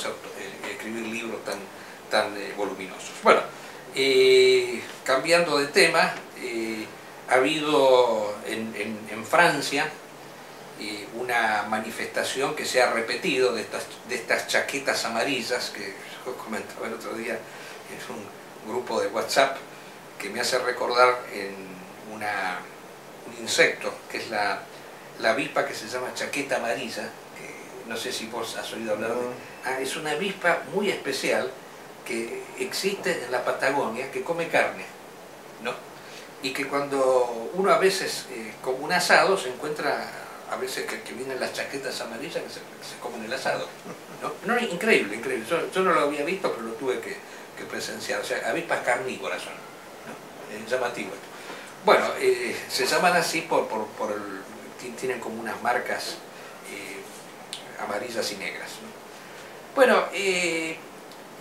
escribir libros tan voluminosos. Bueno, cambiando de tema, ha habido en Francia una manifestación que se ha repetido de estas chaquetas amarillas que yo comentaba el otro día en un grupo de WhatsApp, que me hace recordar un insecto, que es la avispa que se llama chaqueta amarilla, que no sé si vos has oído hablar de... es una avispa muy especial que existe en la Patagonia, que come carne, ¿no? Y que cuando uno a veces con un asado se encuentra, a veces que vienen las chaquetas amarillas que se comen el asado, ¿no? Increíble, increíble. Yo no lo había visto, pero lo tuve que presenciar. O sea, avispas carnívoras son, ¿no? Llamativo. Bueno, se llaman así tienen como unas marcas amarillas y negras, ¿no? Bueno,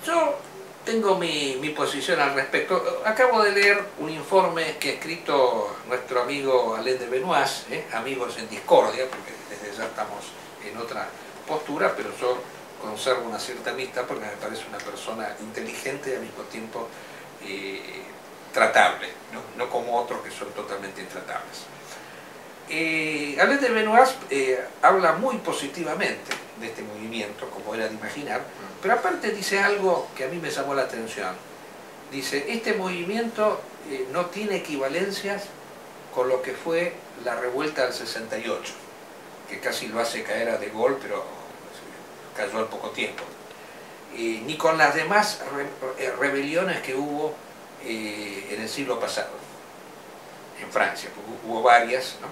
yo tengo mi posición al respecto. Acabo de leer un informe que ha escrito nuestro amigo Alain de Benoist, amigos en discordia, porque desde ya estamos en otra postura, pero yo conservo una cierta amistad porque me parece una persona inteligente y al mismo tiempo tratable, no como otros que son totalmente intratables. Alain de Benoist habla muy positivamente de este movimiento, como era de imaginar, pero aparte dice algo que a mí me llamó la atención. Dice, este movimiento no tiene equivalencias con lo que fue la revuelta del 68, que casi lo hace caer a De Gaulle, pero cayó al poco tiempo. Ni con las demás rebeliones que hubo en el siglo pasado, en Francia, porque hubo varias, ¿no?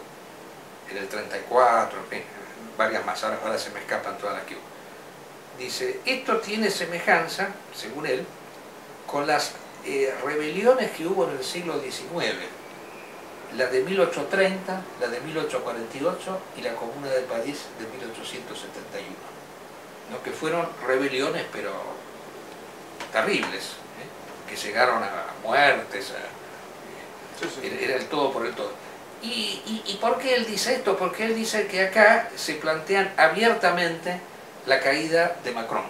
En el 34, en fin, varias más, ahora se me escapan todas las que hubo. Dice, esto tiene semejanza, según él, con las rebeliones que hubo en el siglo XIX, la de 1830, la de 1848 y la Comuna de París de 1871, ¿no? Que fueron rebeliones pero terribles, que llegaron a muertes, era el todo por el todo. ¿Y por qué él dice esto? Porque él dice que acá se plantean abiertamente la caída de Macron,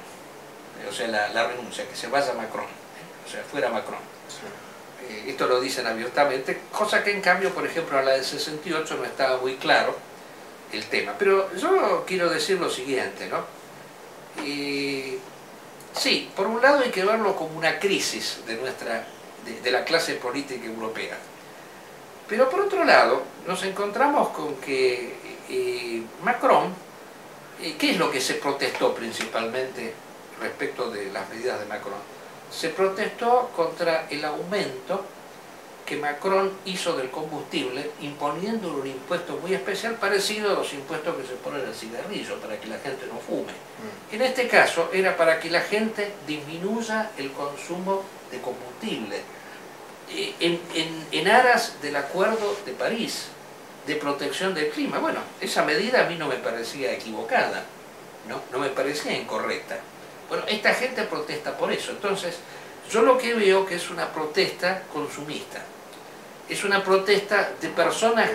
o sea, la renuncia, que se vaya Macron, o sea, fuera Macron. Sí. Esto lo dicen abiertamente, cosa que en cambio, por ejemplo, a la del 68 no estaba muy claro el tema. Pero yo quiero decir lo siguiente, ¿no? Sí, por un lado hay que verlo como una crisis de la clase política europea. Pero por otro lado, nos encontramos con que Macron, ¿qué es lo que se protestó principalmente respecto de las medidas de Macron? Se protestó contra el aumento que Macron hizo del combustible, imponiendo un impuesto muy especial parecido a los impuestos que se ponen al cigarrillo, para que la gente no fume. En este caso era para que la gente disminuya el consumo de combustible, en aras del Acuerdo de París de protección del clima. Bueno, esa medida a mí no me parecía equivocada, no me parecía incorrecta. Bueno, esta gente protesta por eso. Entonces, yo lo que veo que es una protesta consumista. Es una protesta de personas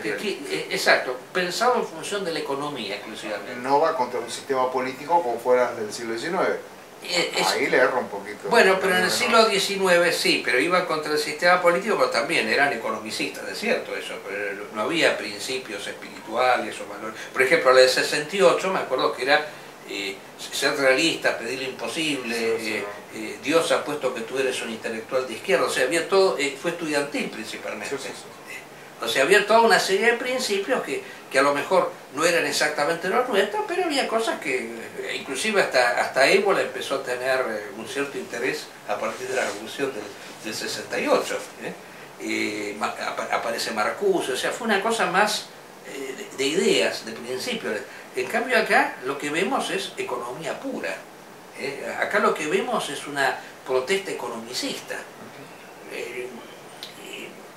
exacto, pensado en función de la economía exclusivamente. No va contra un sistema político como fuera del siglo XIX. Ahí le erra un poquito. Bueno, pero en el siglo XIX sí, pero iban contra el sistema político, pero también eran economicistas, es cierto eso, pero no había principios espirituales o valores. Por ejemplo, la de 68, me acuerdo que era ser realista, pedir lo imposible, Dios ha puesto que tú eres un intelectual de izquierda, o sea, había todo, fue estudiantil principalmente. O sea, había toda una serie de principios que a lo mejor no eran exactamente los nuestros, pero había cosas que, inclusive hasta Ébola empezó a tener un cierto interés a partir de la revolución del 68. Aparece Marcuse, o sea, fue una cosa más de ideas, de principios. En cambio acá lo que vemos es economía pura. Acá lo que vemos es una protesta economicista.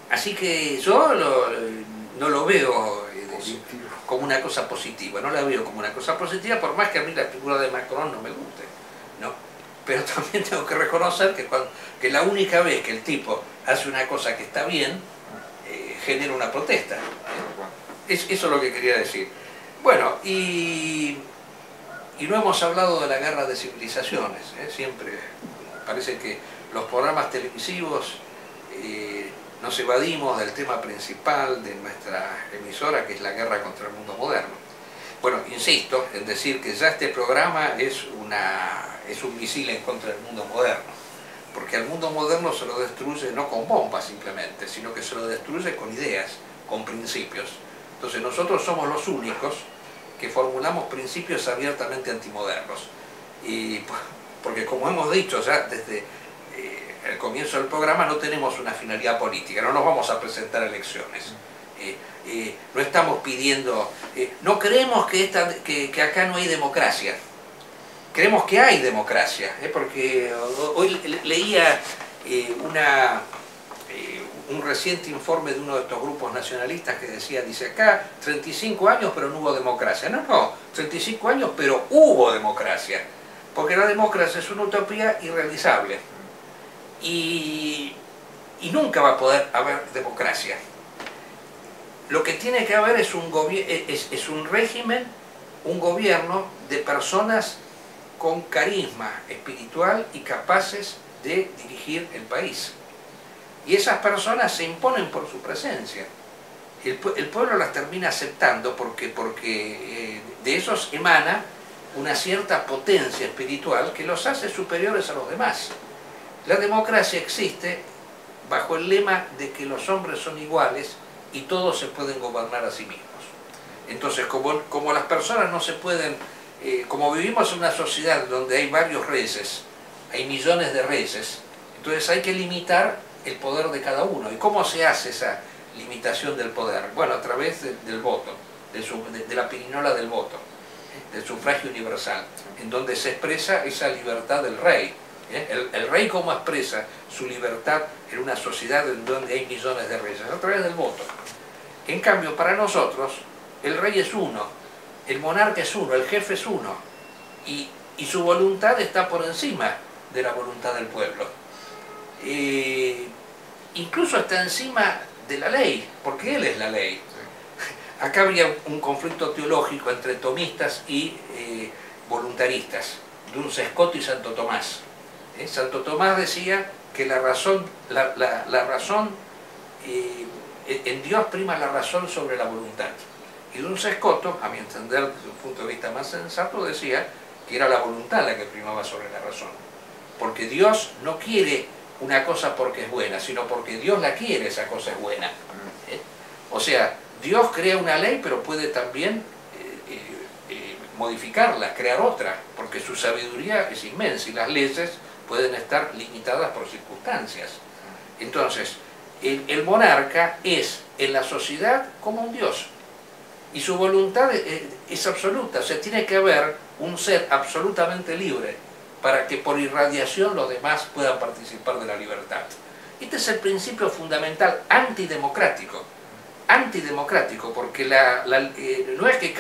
Así que yo no lo veo como una cosa positiva, no la veo como una cosa positiva, por más que a mí la figura de Macron no me guste, ¿no? Pero también tengo que reconocer que la única vez que el tipo hace una cosa que está bien, genera una protesta. Eso es lo que quería decir. Bueno, y no hemos hablado de la guerra de civilizaciones, siempre parece que los programas televisivos nos evadimos del tema principal de nuestra emisora, que es la guerra contra el mundo moderno. Bueno, insisto en decir que ya este programa es un misil en contra del mundo moderno, porque al mundo moderno se lo destruye no con bombas simplemente, sino que se lo destruye con ideas, con principios. Entonces nosotros somos los únicos que formulamos principios abiertamente antimodernos, porque como hemos dicho ya desde el comienzo del programa, no tenemos una finalidad política, no nos vamos a presentar a elecciones, no estamos pidiendo, no creemos que acá no hay democracia, creemos que hay democracia, porque hoy leía un reciente informe de uno de estos grupos nacionalistas que dice acá 35 años pero no hubo democracia. No, 35 años pero hubo democracia, porque la democracia es una utopía irrealizable. Y nunca va a poder haber democracia. Lo que tiene que haber es un régimen, un gobierno de personas con carisma espiritual y capaces de dirigir el país. Y esas personas se imponen por su presencia. el pueblo las termina aceptando porque de esos emana una cierta potencia espiritual que los hace superiores a los demás. La democracia existe bajo el lema de que los hombres son iguales y todos se pueden gobernar a sí mismos. Entonces, como las personas no se pueden, como vivimos en una sociedad donde hay varios reyes, hay millones de reyes, entonces hay que limitar el poder de cada uno. ¿Y cómo se hace esa limitación del poder? Bueno, a través del voto, de la pirinola del voto, del sufragio universal, en donde se expresa esa libertad del rey. El rey, ¿cómo expresa su libertad en una sociedad en donde hay millones de reyes? A través del voto. En cambio, para nosotros, el rey es uno, el monarca es uno, el jefe es uno, y su voluntad está por encima de la voluntad del pueblo. Incluso está encima de la ley, porque él es la ley. Acá había un conflicto teológico entre tomistas y voluntaristas, Duns Scotus y Santo Tomás. Santo Tomás decía que la razón, en Dios prima la razón sobre la voluntad. Y Duns Scotus, a mi entender, desde un punto de vista más sensato, decía que era la voluntad la que primaba sobre la razón. Porque Dios no quiere una cosa porque es buena, sino porque Dios la quiere, esa cosa es buena. O sea, Dios crea una ley, pero puede también modificarla, crear otra, porque su sabiduría es inmensa y las leyes pueden estar limitadas por circunstancias. Entonces, el monarca es en la sociedad como un dios, y su voluntad es absoluta, o sea, tiene que haber un ser absolutamente libre para que por irradiación los demás puedan participar de la libertad. Este es el principio fundamental antidemocrático, porque no es que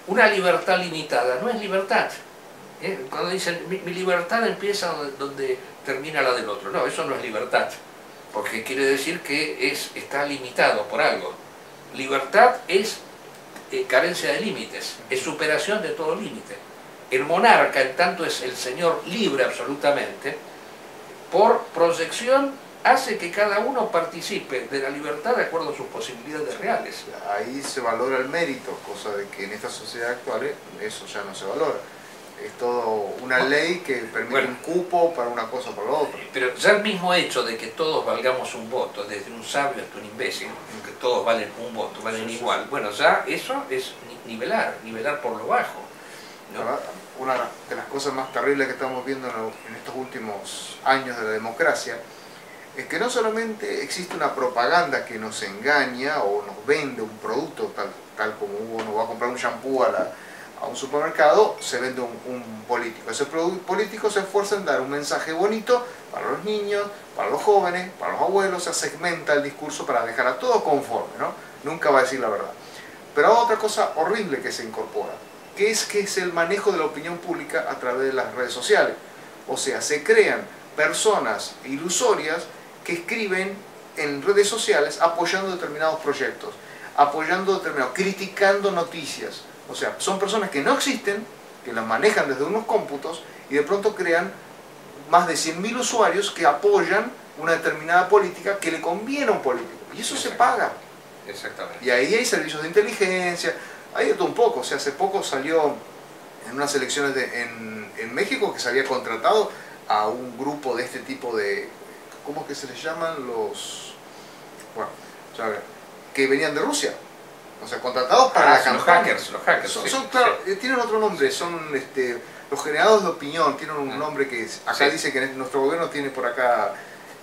una libertad limitada no es libertad. Cuando dicen mi libertad empieza donde termina la del otro, no, eso no es libertad, porque quiere decir que está limitado por algo. Libertad es carencia de límites, es superación de todo límite. El monarca, en tanto es el señor libre absolutamente, por proyección hace que cada uno participe de la libertad de acuerdo a sus posibilidades reales. Ahí se valora el mérito, cosa de que en esta sociedad actual eso ya no se valora. Es todo una ley que permite un cupo para una cosa o para la otra. Pero ya el mismo hecho de que todos valgamos un voto, desde un sabio hasta un imbécil, que todos valen un voto, valen igual, bueno, ya eso es nivelar por lo bajo, ¿no? Una de las cosas más terribles que estamos viendo en estos últimos años de la democracia es que no solamente existe una propaganda que nos engaña o nos vende un producto, tal como uno va a comprar un shampoo a un supermercado, se vende un político. Ese político se esfuerza en dar un mensaje bonito para los niños, para los jóvenes, para los abuelos, se segmenta el discurso para dejar a todos conforme, ¿no? Nunca va a decir la verdad. Pero hay otra cosa horrible que se incorpora, que es el manejo de la opinión pública a través de las redes sociales. O sea, se crean personas ilusorias que escriben en redes sociales apoyando determinados proyectos, criticando noticias. O sea, son personas que no existen, que las manejan desde unos cómputos y de pronto crean más de 100.000 usuarios que apoyan una determinada política que le conviene a un político. Y eso se paga. Exactamente. Y ahí hay servicios de inteligencia, hay de todo un poco. O sea, hace poco salió en unas elecciones en México que se había contratado a un grupo de este tipo de... ¿Cómo es que se les llaman? Bueno, ¿sabes? Que venían de Rusia. O sea, contratados para la campaña. Los hackers. Claro, tienen otro nombre, son los generadores de opinión, tienen un nombre que acá dice que nuestro gobierno tiene por acá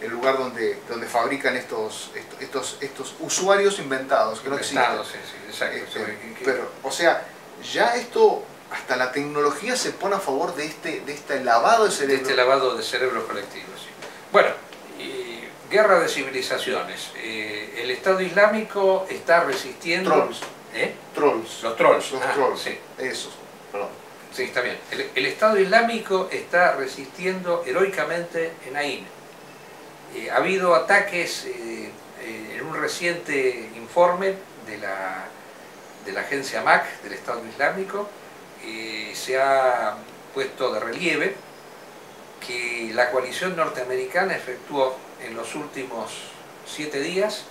el lugar donde fabrican estos usuarios inventados, que no existen. Exacto. Pero, o sea, ya esto, hasta la tecnología se pone a favor de este lavado de cerebro. De este lavado de cerebro colectivo, sí. Bueno, guerra de civilizaciones. El Estado Islámico está resistiendo... Trolls. Trolls. Los trolls. Sí. Esos, perdón. Sí, está bien. El Estado Islámico está resistiendo heroicamente en Ain. Ha habido ataques en un reciente informe de la agencia MAC del Estado Islámico. Se ha puesto de relieve que la coalición norteamericana efectuó en los últimos 7 días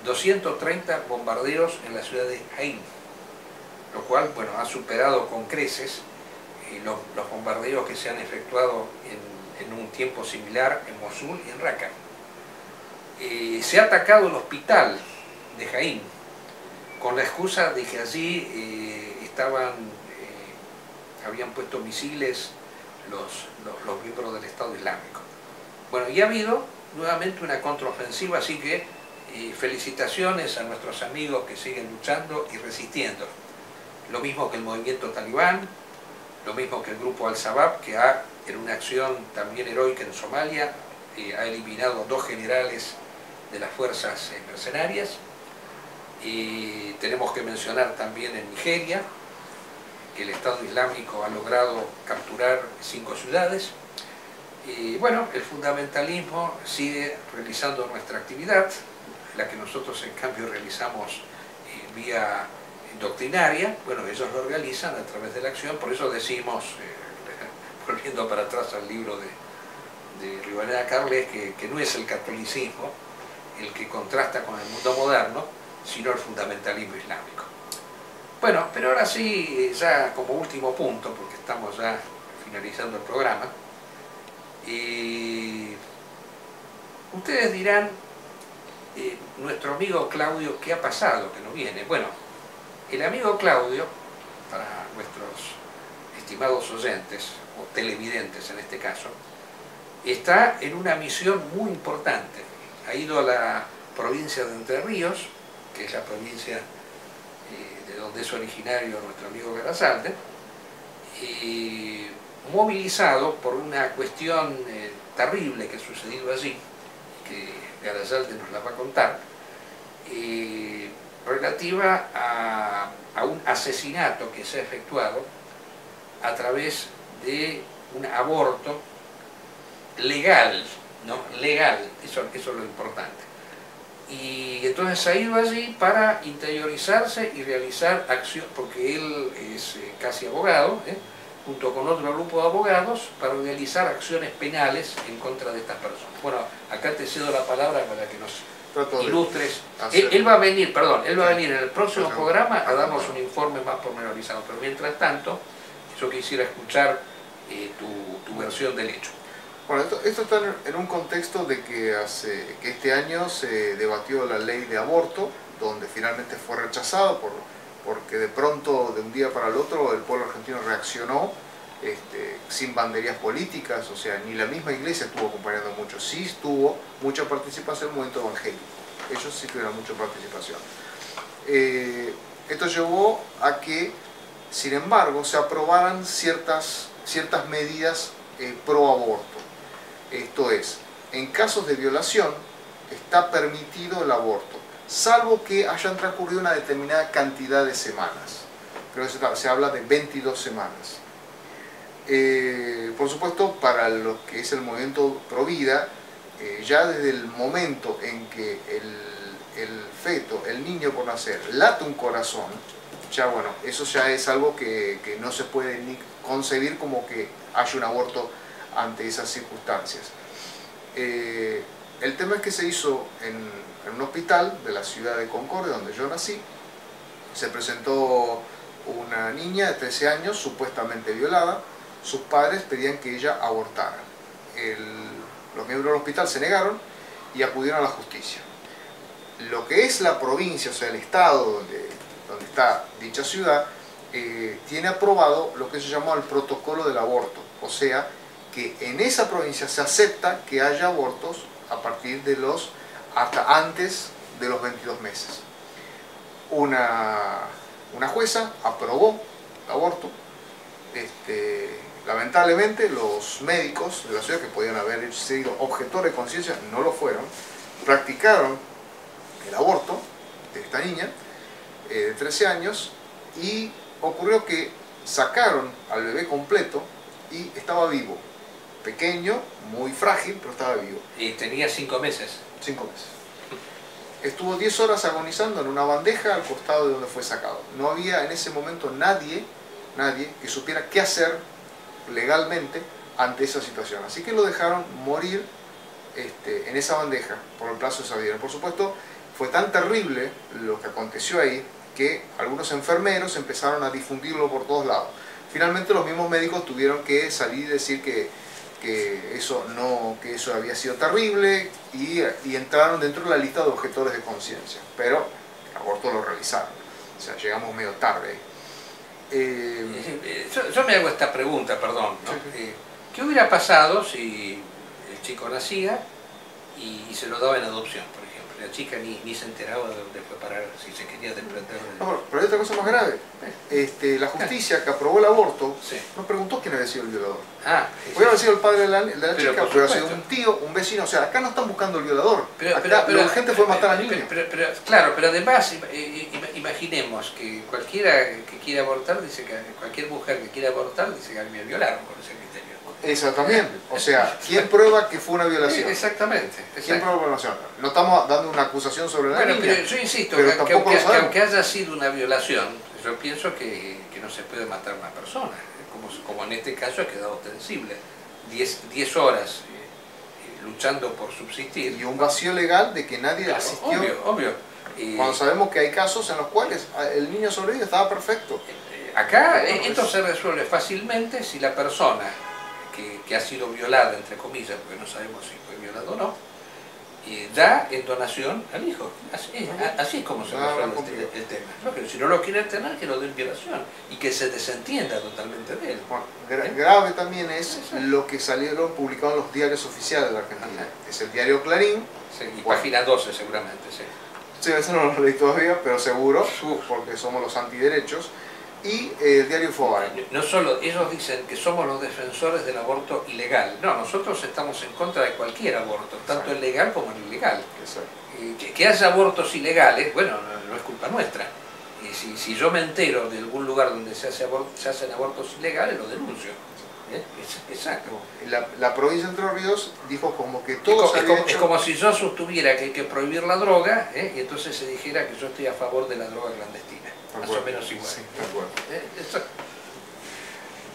230 bombardeos en la ciudad de Jaín, lo cual, bueno, ha superado con creces los bombardeos que se han efectuado en un tiempo similar en Mosul y en Raqqa. Se ha atacado el hospital de Jaín con la excusa de que allí habían puesto misiles los miembros del Estado Islámico. Bueno, y ha habido nuevamente una contraofensiva, así que felicitaciones a nuestros amigos que siguen luchando y resistiendo. Lo mismo que el movimiento talibán, lo mismo que el grupo Al-Shabaab, que en una acción también heroica en Somalia, ha eliminado 2 generales de las fuerzas mercenarias. Y tenemos que mencionar también en Nigeria, que el Estado Islámico ha logrado capturar 5 ciudades. Y bueno, el fundamentalismo sigue realizando nuestra actividad, la que nosotros en cambio realizamos vía doctrinaria. Bueno, ellos lo realizan a través de la acción, por eso decimos, volviendo para atrás al libro de Rivadeneira Carles, que no es el catolicismo el que contrasta con el mundo moderno, sino el fundamentalismo islámico. Bueno, pero ahora sí, ya como último punto, porque estamos ya finalizando el programa, ustedes dirán, nuestro amigo Claudio, ¿qué ha pasado que no viene? Bueno, el amigo Claudio, para nuestros estimados oyentes, o televidentes en este caso, está en una misión muy importante. Ha ido a la provincia de Entre Ríos, que es la provincia de donde es originario nuestro amigo Garasalde, movilizado por una cuestión terrible que ha sucedido allí, que Garasalde nos la va a contar, relativa a un asesinato que se ha efectuado a través de un aborto legal, ¿no? Legal, eso es lo importante. Y entonces ha ido allí para interiorizarse y realizar acción, porque él es casi abogado, junto con otro grupo de abogados, para realizar acciones penales en contra de estas personas. Bueno, acá te cedo la palabra para que nos ilustres. Él va a venir, perdón, él va a venir en el próximo programa a darnos un informe más pormenorizado, pero mientras tanto, yo quisiera escuchar tu versión del hecho. Bueno, esto está en un contexto de que este año se debatió la ley de aborto, donde finalmente fue rechazado porque de pronto, de un día para el otro, el pueblo argentino reaccionó sin banderías políticas, o sea, ni la misma iglesia estuvo acompañando mucho. Sí tuvo mucha participación el movimiento evangélico, ellos sí tuvieron mucha participación. Esto llevó a que, sin embargo, se aprobaran ciertas medidas pro aborto. Esto es, en casos de violación está permitido el aborto, salvo que hayan transcurrido una determinada cantidad de semanas. Creo que se habla de 22 semanas. Por supuesto, para lo que es el movimiento pro vida, ya desde el momento en que el feto, el niño por nacer, late un corazón, ya bueno, eso ya es algo que no se puede ni concebir como que haya un aborto ante esas circunstancias. El tema es que se hizo en un hospital de la ciudad de Concordia, donde yo nací. Se presentó una niña de 13 años, supuestamente violada. Sus padres pedían que ella abortara. Los miembros del hospital se negaron y acudieron a la justicia. Lo que es la provincia, o sea, el estado donde está dicha ciudad, tiene aprobado lo que se llamó el protocolo del aborto, o sea, que en esa provincia se acepta que haya abortos a partir de hasta antes de los 22 meses. Una jueza aprobó el aborto. Lamentablemente los médicos de la ciudad, que podían haber sido objetores de conciencia, no lo fueron, practicaron el aborto de esta niña de 13 años y ocurrió que sacaron al bebé completo y estaba vivo. Pequeño, muy frágil, pero estaba vivo. ¿Y tenía 5 meses? 5 meses. Estuvo 10 horas agonizando en una bandeja al costado de donde fue sacado. No había en ese momento nadie que supiera qué hacer legalmente ante esa situación. Así que lo dejaron morir en esa bandeja por el plazo de esa vida. Por supuesto, fue tan terrible lo que aconteció ahí que algunos enfermeros empezaron a difundirlo por todos lados. Finalmente los mismos médicos tuvieron que salir y decir que eso había sido terrible y entraron dentro de la lista de objetores de conciencia, pero el aborto lo realizaron. O sea, llegamos medio tarde. Yo me hago esta pregunta, perdón, ¿no? ¿Qué hubiera pasado si el chico nacía y se lo daba en adopción, por ejemplo? La chica ni se enteraba de dónde fue parar, si se quería desprender de... No, pero hay otra cosa más grave. La justicia que aprobó el aborto sí. no preguntó quién había sido el violador. Sí, puede haber sido el padre de la chica, puede haber sido supuesto. un tío, un vecino. O sea, acá no están buscando el violador. Lo urgente fue pero, matar al niño. Claro, pero además imaginemos que cualquiera que quiera abortar dice que cualquier mujer que quiera abortar dice que a mí me violaron con ese criterio. Eso también. O sea, ¿quién prueba que fue una violación? Sí, exactamente. ¿Quién prueba una violación? No estamos dando una acusación sobre la niña. Pero yo insisto, pero que aunque haya sido una violación, yo pienso que no se puede matar a una persona, como en este caso ha quedado ostensible. 10 horas luchando por subsistir. Y un vacío legal de que nadie asistió. Obvio. Cuando sabemos que hay casos en los cuales el niño sobrevive, estaba perfecto. Acá esto se resuelve fácilmente si la persona que ha sido violada, entre comillas, porque no sabemos si fue violado o no, da en donación al hijo. Así es como se resuelve el tema. ¿No? Pero si no lo quieren tener, que lo den violación y que se desentienda totalmente de él. Bueno, grave también es lo que salieron publicados en los diarios oficiales de la Argentina. Es el diario Clarín. Sí, y página 12 seguramente, sí. Sí, eso no lo leí todavía, pero seguro, porque somos los antiderechos. Y el diario Infobae. No solo, ellos dicen que somos los defensores del aborto ilegal. No, nosotros estamos en contra de cualquier aborto, tanto el legal como el ilegal. Que haya abortos ilegales, bueno, no es culpa nuestra. Y si yo me entero de algún lugar donde se hacen abortos ilegales, lo denuncio. Exacto. La provincia de Entre Ríos dijo como que todo es como si yo sostuviera que hay que prohibir la droga, y entonces se dijera que yo estoy a favor de la droga clandestina. Más o menos igual. Sí, de acuerdo.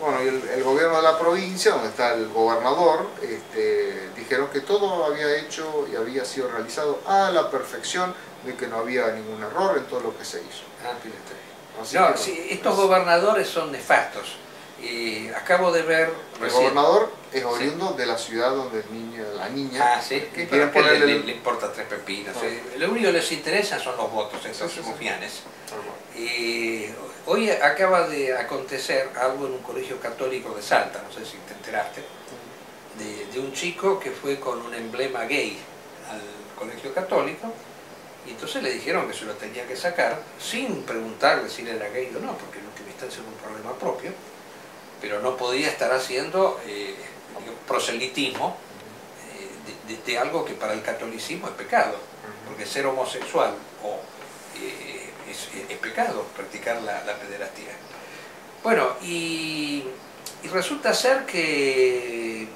Bueno, y el gobierno de la provincia, donde está el gobernador, dijeron que todo había hecho y había sido realizado a la perfección, de que no había ningún error en todo lo que se hizo. Estos gobernadores son nefastos. Acabo de ver... El gobernador es oriundo de la ciudad donde la niña... que quieren ponerle... Le importa tres pepinos. Lo único que les interesa son los votos, esos rufianes. Hoy acaba de acontecer algo en un colegio católico de Salta, no sé si te enteraste, de un chico que fue con un emblema gay al colegio católico, y entonces le dijeron que se lo tenía que sacar sin preguntarle si él era gay o no, porque en última instancia era un problema propio, pero no podía estar haciendo proselitismo de algo que para el catolicismo es pecado, porque ser homosexual es pecado, practicar la pederastía. Bueno, y resulta ser que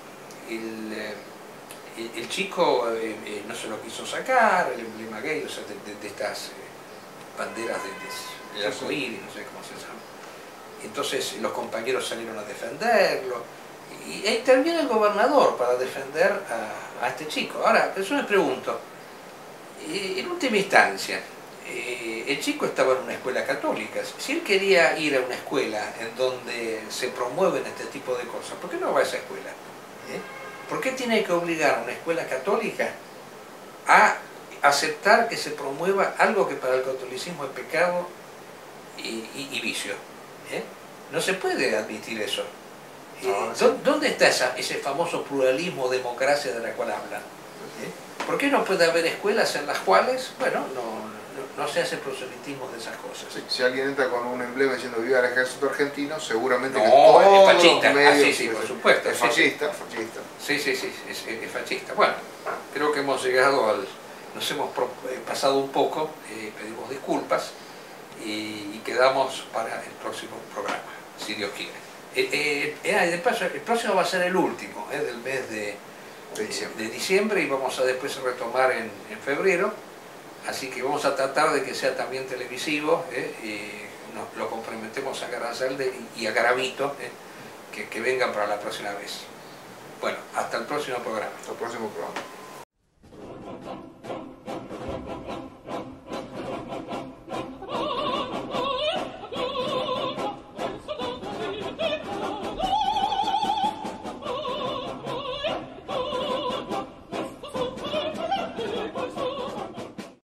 el chico no se lo quiso sacar, el emblema gay, o sea, de estas banderas del arcoíris, no sé cómo se llama. Entonces los compañeros salieron a defenderlo, y interviene el gobernador para defender a este chico. Ahora, yo me pregunto, en última instancia, el chico estaba en una escuela católica. Si él quería ir a una escuela en donde se promueven este tipo de cosas, ¿por qué no va a esa escuela? ¿Por qué tiene que obligar a una escuela católica a aceptar que se promueva algo que para el catolicismo es pecado y vicio? No se puede admitir eso. ¿Dónde está ese famoso pluralismo, democracia de la cual hablan? ¿Por qué no puede haber escuelas en las cuales, bueno, no se hace proselitismo de esas cosas? Sí, si alguien entra con un emblema diciendo viva el ejército argentino, seguramente no, que todos es fascista. los medios, Sí, por supuesto. Es fascista. Sí, es fascista. Bueno, creo que hemos llegado nos hemos pasado un poco, pedimos disculpas y quedamos para el próximo programa, si Dios quiere. De paso, el próximo va a ser el último del mes de diciembre, y vamos a después retomar en febrero, así que vamos a tratar de que sea también televisivo, lo comprometemos a Garazalde y a Garavito, que vengan para la próxima vez. Bueno, hasta el próximo programa. Hasta el próximo programa.